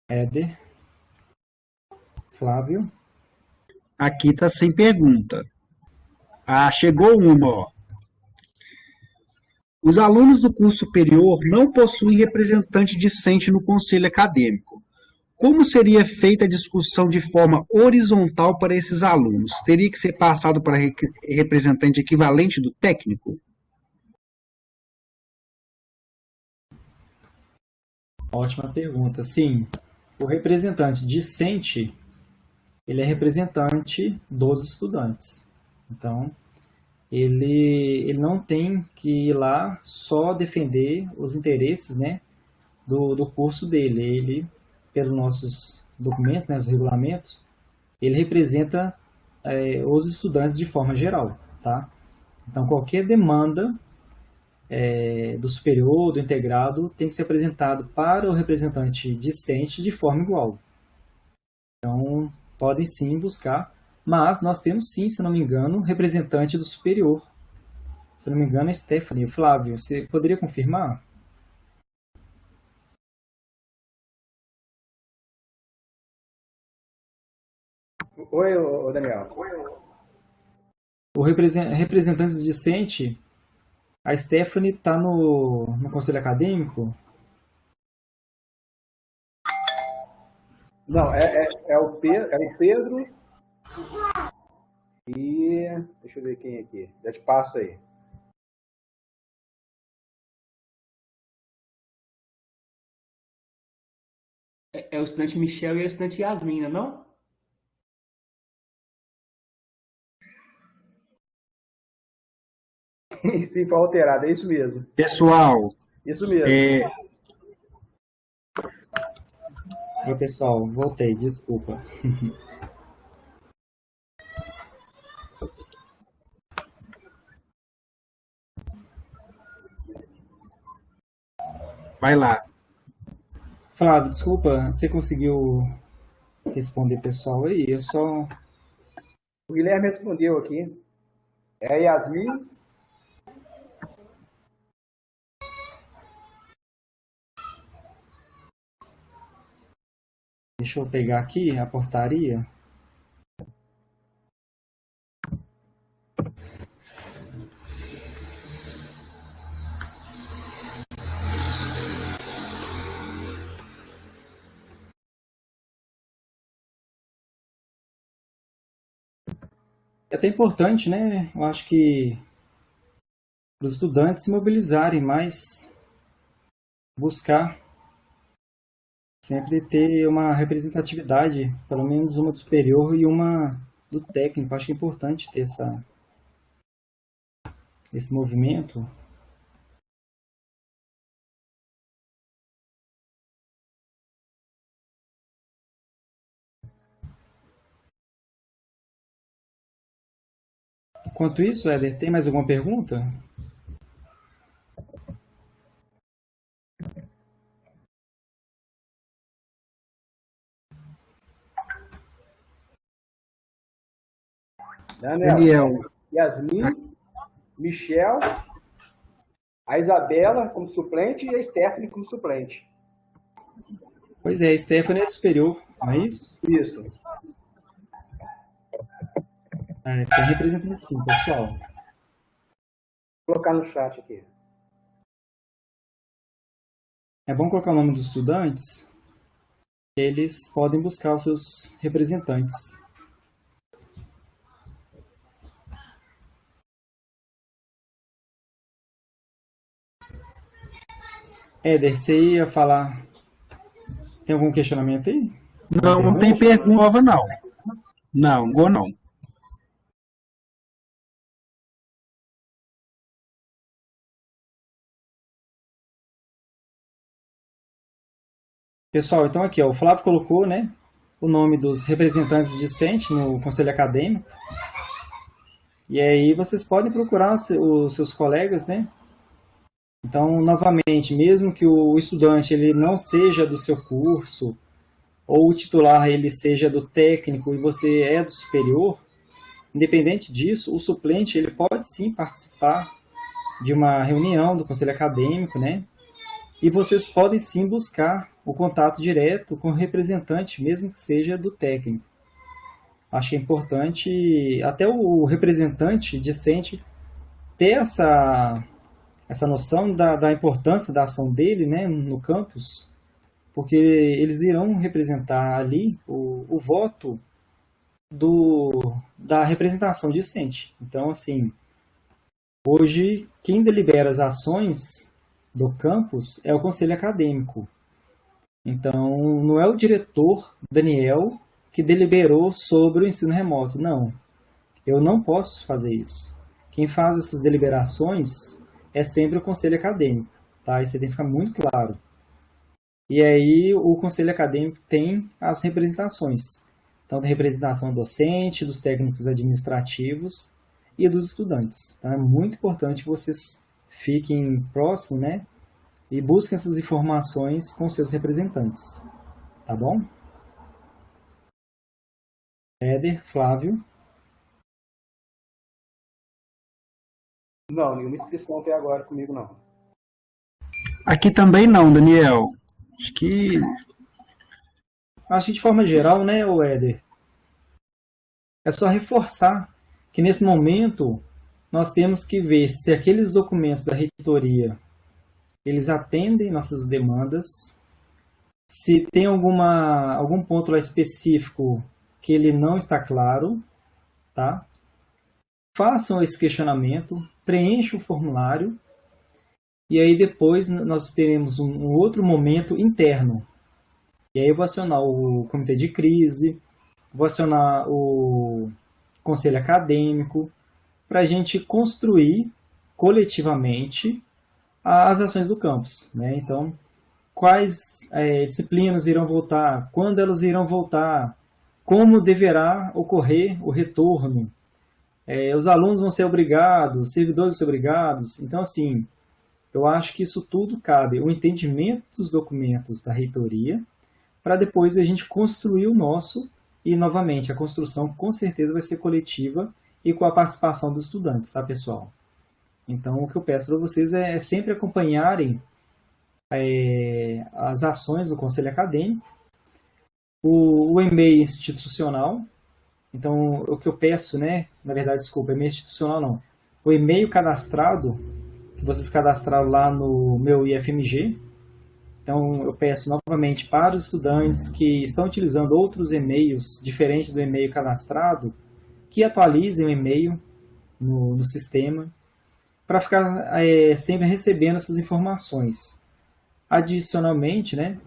Speaker 1: Éder, Flávio.
Speaker 2: Aqui está sem pergunta. Chegou uma, ó. Os alunos do curso superior não possuem representante discente no conselho acadêmico. Como seria feita a discussão de forma horizontal para esses alunos? Teria que ser passado para representante equivalente do técnico?
Speaker 1: Ótima pergunta. Sim, o representante discente, ele é representante dos estudantes. Então, ele não tem que ir lá só defender os interesses, né, do curso dele. Ele, pelos nossos documentos, né, os regulamentos, ele representa os estudantes de forma geral, tá? Então, qualquer demanda do superior, do integrado, tem que ser apresentado para o representante discente de forma igual. Então, podem sim buscar, mas nós temos sim, se não me engano, representante do superior. Se não me engano, é Stephanie. Flávio, você poderia confirmar?
Speaker 4: Oi, Daniel.
Speaker 1: O representante discente, a Stephanie está no conselho acadêmico?
Speaker 4: Não, é o Pedro e... Deixa eu ver quem é aqui. Já te passo aí.
Speaker 3: É o estudante Michel e o estudante Yasmin, não?
Speaker 4: Sim, foi alterado, é isso mesmo.
Speaker 2: Pessoal,
Speaker 4: Isso mesmo.
Speaker 1: Oi, pessoal, voltei, desculpa.
Speaker 2: vai lá.
Speaker 1: Flávio, desculpa, você conseguiu responder pessoal aí? Eu só...
Speaker 4: O Guilherme respondeu aqui. É a Yasmin.
Speaker 1: Deixa eu pegar aqui a portaria. É até importante, né? Eu acho que os estudantes se mobilizarem mais, buscar sempre ter uma representatividade, pelo menos uma do superior e uma do técnico. Acho que é importante ter esse movimento. Enquanto isso, Éder, tem mais alguma pergunta?
Speaker 2: Daniel,
Speaker 4: Yasmin, Michel, a Isabela como suplente e a Stephanie como suplente.
Speaker 1: Pois é, a Stephanie é do superior, não é isso?
Speaker 4: Isso.
Speaker 1: Tem representante sim, pessoal.
Speaker 4: Vou colocar no chat aqui.
Speaker 1: É bom colocar o nome dos estudantes, eles podem buscar os seus representantes. Éder, você ia falar... Tem algum questionamento aí?
Speaker 2: não tem pergunta nova, não. Não, vou não.
Speaker 1: Pessoal, então aqui, ó, o Flávio colocou, né, o nome dos representantes discentes no conselho acadêmico. E aí vocês podem procurar os seus colegas, né? Então, novamente, mesmo que o estudante ele não seja do seu curso, ou o titular ele seja do técnico e você é do superior, independente disso, o suplente ele pode sim participar de uma reunião do conselho acadêmico, né? E vocês podem sim buscar o contato direto com o representante, mesmo que seja do técnico. Acho que é importante até o representante discente ter essa noção da importância da ação dele, né, no campus, porque eles irão representar ali o voto da representação discente. Então, assim, hoje quem delibera as ações do campus é o conselho acadêmico. Então, não é o diretor, Daniel, que deliberou sobre o ensino remoto. Não, eu não posso fazer isso. Quem faz essas deliberações é sempre o conselho acadêmico, tá? Isso tem que ficar muito claro. E aí o conselho acadêmico tem as representações. Então, tem representação docente, dos técnicos administrativos e dos estudantes. Então, é muito importante que vocês fiquem próximos, né? E busquem essas informações com seus representantes. Tá bom? Éder, Flávio.
Speaker 4: Não, nenhuma inscrição até agora comigo, não.
Speaker 2: Aqui também não, Daniel. Acho que
Speaker 1: Acho que de forma geral, né, Éder? É só reforçar que nesse momento nós temos que ver se aqueles documentos da reitoria eles atendem nossas demandas, se tem algum ponto lá específico que ele não está claro, tá? Façam esse questionamento, preencham o formulário e aí depois nós teremos um outro momento interno. E aí eu vou acionar o comitê de crise, vou acionar o conselho acadêmico para a gente construir coletivamente as ações do campus, né? Então, quais disciplinas irão voltar, quando elas irão voltar, como deverá ocorrer o retorno, os alunos vão ser obrigados, os servidores vão ser obrigados. Então, assim, eu acho que isso tudo cabe o entendimento dos documentos da reitoria para depois a gente construir o nosso e, novamente, a construção com certeza vai ser coletiva e com a participação dos estudantes, tá, pessoal? Então, o que eu peço para vocês é sempre acompanharem as ações do Conselho Acadêmico, o e-mail institucional. Então, o que eu peço, né, na verdade, desculpa, e-mail institucional não, o e-mail cadastrado, que vocês cadastraram lá no meu IFMG. Então, eu peço novamente para os estudantes que estão utilizando outros e-mails diferentes do e-mail cadastrado, que atualizem o e-mail no sistema, para ficar sempre recebendo essas informações. Adicionalmente, né,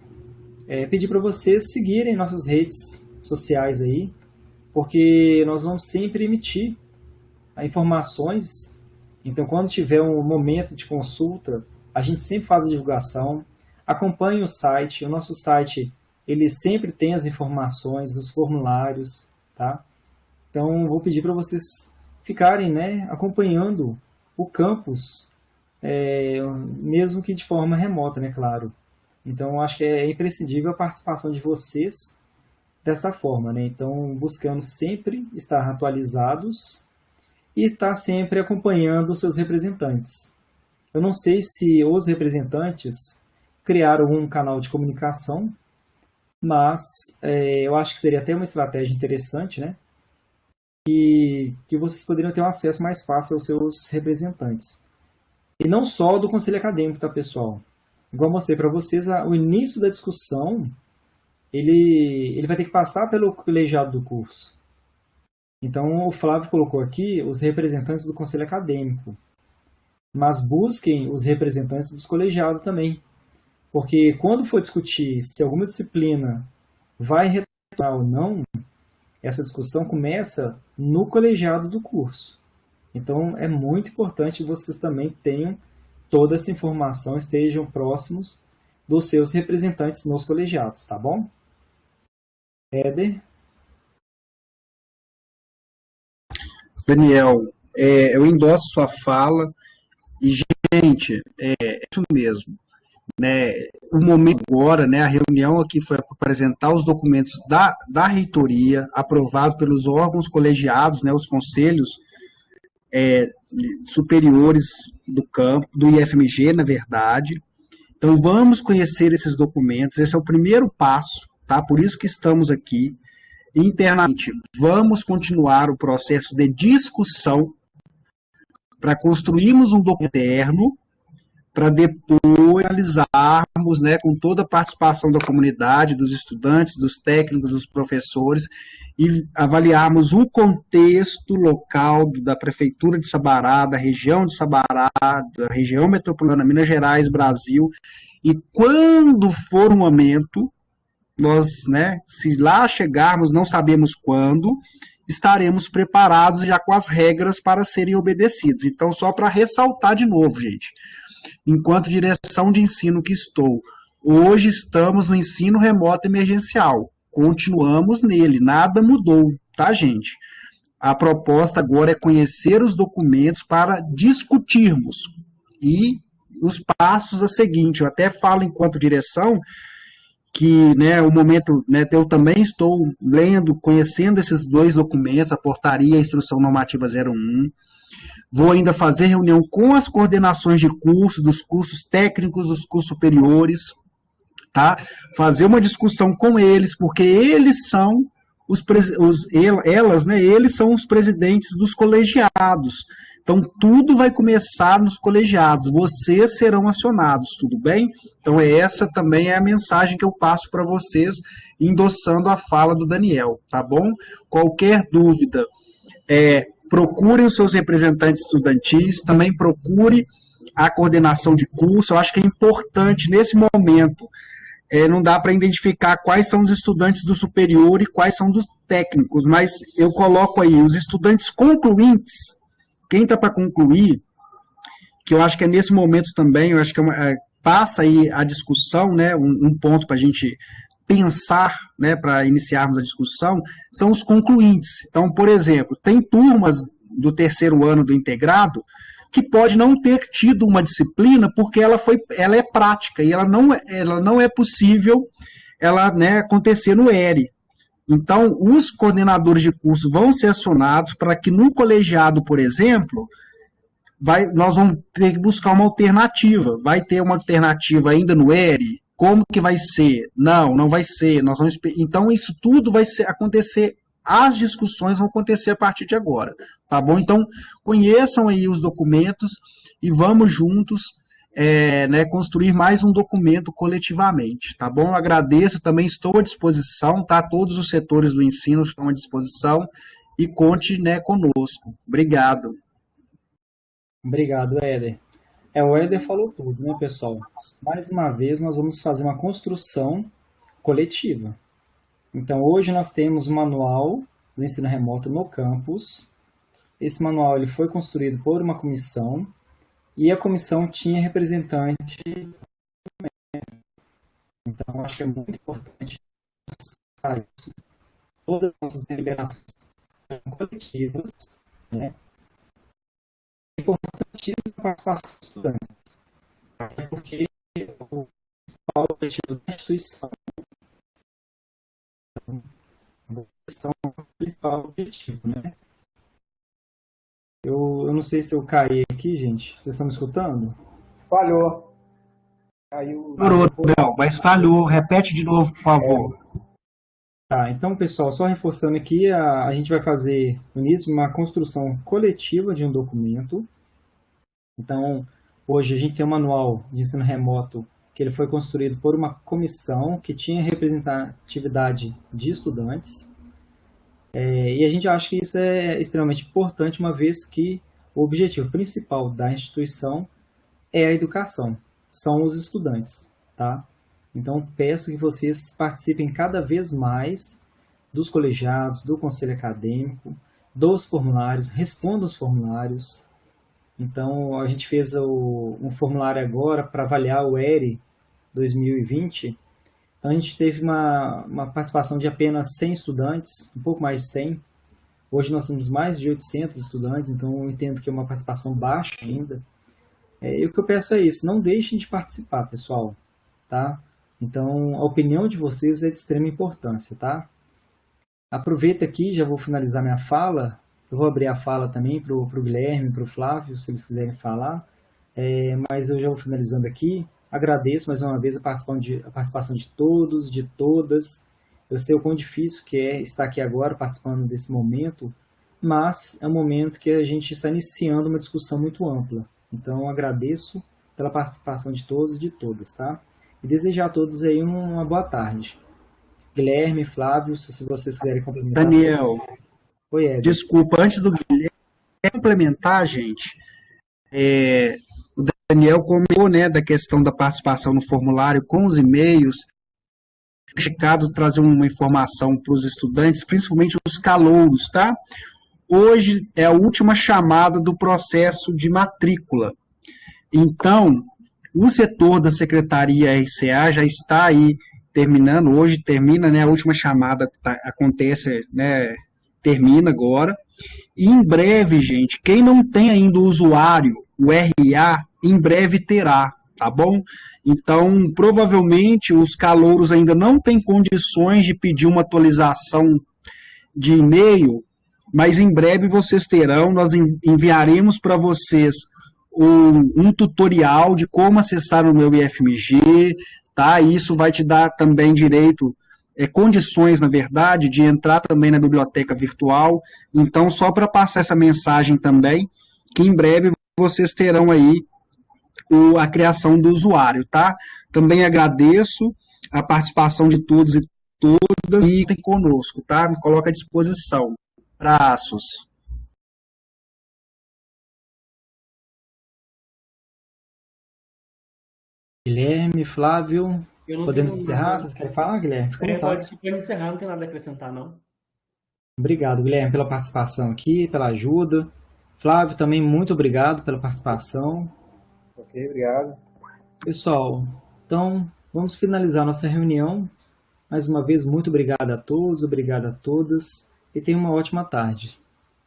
Speaker 1: pedir para vocês seguirem nossas redes sociais aí, porque nós vamos sempre emitir informações. Então, quando tiver um momento de consulta, a gente sempre faz a divulgação. Acompanhe o site. O nosso site, ele sempre tem as informações, os formulários, tá? Então, vou pedir para vocês ficarem, né, acompanhando o campus, mesmo que de forma remota, né, claro. Então, acho que é imprescindível a participação de vocês desta forma, né? Então, buscando sempre estar atualizados e estar sempre acompanhando os seus representantes. Eu não sei se os representantes criaram um canal de comunicação, mas eu acho que seria até uma estratégia interessante, né? Que vocês poderiam ter um acesso mais fácil aos seus representantes. E não só do conselho acadêmico, tá, pessoal? Igual eu mostrei para vocês, o início da discussão, ele vai ter que passar pelo colegiado do curso. Então, o Flávio colocou aqui os representantes do conselho acadêmico. Mas busquem os representantes dos colegiados também. Porque quando for discutir se alguma disciplina vai retornar ou não, essa discussão começa no colegiado do curso. Então, é muito importante que vocês também tenham toda essa informação, estejam próximos dos seus representantes nos colegiados, tá bom? Éder?
Speaker 2: Daniel, eu endosso sua fala e, gente, é isso mesmo. Né, o momento agora, né, a reunião aqui foi para apresentar os documentos da reitoria, aprovados pelos órgãos colegiados, né, os conselhos superiores do campo, do IFMG, na verdade. Então, vamos conhecer esses documentos, esse é o primeiro passo, tá? Por isso que estamos aqui. Internamente, vamos continuar o processo de discussão para construirmos um documento interno para depois analisarmos, né, com toda a participação da comunidade, dos estudantes, dos técnicos, dos professores, e avaliarmos o contexto local da Prefeitura de Sabará, da região de Sabará, da região metropolitana, Minas Gerais, Brasil, e quando for o momento, nós, né, se lá chegarmos, não sabemos quando, estaremos preparados já com as regras para serem obedecidas. Então, só para ressaltar de novo, gente, enquanto direção de ensino que estou, hoje estamos no ensino remoto emergencial, continuamos nele, nada mudou, tá, gente? A proposta agora é conhecer os documentos para discutirmos e os passos a seguinte. Eu até falo enquanto direção que, né, o momento, né, eu também estou lendo, conhecendo esses dois documentos, a portaria e a instrução normativa 01. Vou ainda fazer reunião com as coordenações de curso, dos cursos técnicos, dos cursos superiores, tá? Fazer uma discussão com eles, porque eles são elas, né, eles são os presidentes dos colegiados. Então, tudo vai começar nos colegiados, vocês serão acionados, tudo bem? Então, essa também é a mensagem que eu passo para vocês, endossando a fala do Daniel, tá bom? Qualquer dúvida, procurem os seus representantes estudantis, também procure a coordenação de curso. Eu acho que é importante, nesse momento, não dá para identificar quais são os estudantes do superior e quais são dos técnicos, mas eu coloco aí os estudantes concluintes, quem está para concluir, que eu acho que é nesse momento também, eu acho que passa aí a discussão, né, um ponto para a gente pensar, né, para iniciarmos a discussão, são os concluintes. Então, por exemplo, tem turmas do terceiro ano do integrado que pode não ter tido uma disciplina porque ela é prática e ela não é possível ela, né, acontecer no ERE. Então, os coordenadores de curso vão ser acionados para que no colegiado, por exemplo, nós vamos ter que buscar uma alternativa. Vai ter uma alternativa ainda no ERE? Como que vai ser? Não vai ser. Então, isso tudo vai acontecer, as discussões vão acontecer a partir de agora, tá bom? Então, conheçam aí os documentos e vamos juntos né, construir mais um documento coletivamente, tá bom? Eu agradeço, também estou à disposição, tá? Todos os setores do ensino estão à disposição e conte, né, conosco. Obrigado.
Speaker 1: Obrigado, Éder. O Éder falou tudo, né, pessoal? Mais uma vez, nós vamos fazer uma construção coletiva. Então, hoje nós temos o manual do ensino remoto no campus. Esse manual ele foi construído por uma comissão e a comissão tinha representante. Então, acho que é muito importante isso. Todas as nossas deliberações são coletivas, né? É importantíssimo a participação dos estudantes, até porque o principal objetivo da instituição é o principal objetivo, né? Eu não sei se eu caí aqui, gente. Vocês estão me escutando?
Speaker 4: Falhou. Caiu.
Speaker 2: Não, mas falhou. Repete de novo, por favor.
Speaker 1: Tá, então, pessoal, só reforçando aqui, a gente vai fazer, no início, uma construção coletiva de um documento. Então, hoje a gente tem um manual de ensino remoto que ele foi construído por uma comissão que tinha representatividade de estudantes. E a gente acha que isso é extremamente importante, uma vez que o objetivo principal da instituição é a educação, são os estudantes, tá? Então, peço que vocês participem cada vez mais dos colegiados, do conselho acadêmico, dos formulários, respondam os formulários. Então, a gente fez um formulário agora para avaliar o ERE 2020. Então, a gente teve uma participação de apenas 100 estudantes, um pouco mais de 100. Hoje nós temos mais de 800 estudantes, então eu entendo que é uma participação baixa ainda. E o que eu peço é isso, não deixem de participar, pessoal, tá? Então, a opinião de vocês é de extrema importância, tá? Aproveita aqui, já vou finalizar minha fala. Eu vou abrir a fala também para o Guilherme, para o Flávio, se eles quiserem falar. Mas eu já vou finalizando aqui. Agradeço mais uma vez a participação de todos, de todas. Eu sei o quão difícil que é estar aqui agora participando desse momento, mas é um momento que a gente está iniciando uma discussão muito ampla. Então, agradeço pela participação de todos e de todas, tá? E desejar a todos aí uma boa tarde. Guilherme, Flávio, se vocês quiserem complementar.
Speaker 2: Daniel,
Speaker 1: Oi, Éder.
Speaker 2: desculpa, antes do Guilherme complementar, gente, o Daniel comentou, né, da questão da participação no formulário com os e-mails. É checado trazer uma informação para os estudantes, principalmente os calouros, tá? Hoje é a última chamada do processo de matrícula. Então, o setor da Secretaria RCA já está aí terminando, hoje termina, né, a última chamada acontece, né, termina agora. E em breve, gente, quem não tem ainda o usuário, o RA, em breve terá, tá bom? Então, provavelmente, os calouros ainda não têm condições de pedir uma atualização de e-mail, mas em breve vocês terão, nós enviaremos para vocês um tutorial de como acessar o meu IFMG, tá? Isso vai te dar também direito, condições, na verdade, de entrar também na biblioteca virtual. Então, só para passar essa mensagem também, que em breve vocês terão aí a criação do usuário, tá? Também agradeço a participação de todos e todas e tem conosco, tá? Me coloca à disposição. Abraços.
Speaker 1: Guilherme, Flávio,
Speaker 3: Eu não
Speaker 1: podemos
Speaker 3: tenho
Speaker 1: encerrar?
Speaker 3: nada.
Speaker 1: Vocês querem falar, Guilherme? Fica à vontade.
Speaker 3: Pode encerrar, não tem nada a acrescentar, não.
Speaker 1: Obrigado, Guilherme, pela participação aqui, pela ajuda. Flávio, também muito obrigado pela participação.
Speaker 4: Ok, obrigado.
Speaker 1: Pessoal, então vamos finalizar nossa reunião. Mais uma vez, muito obrigado a todos, obrigado a todas e tenham uma ótima tarde.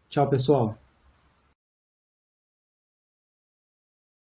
Speaker 1: Tchau, pessoal.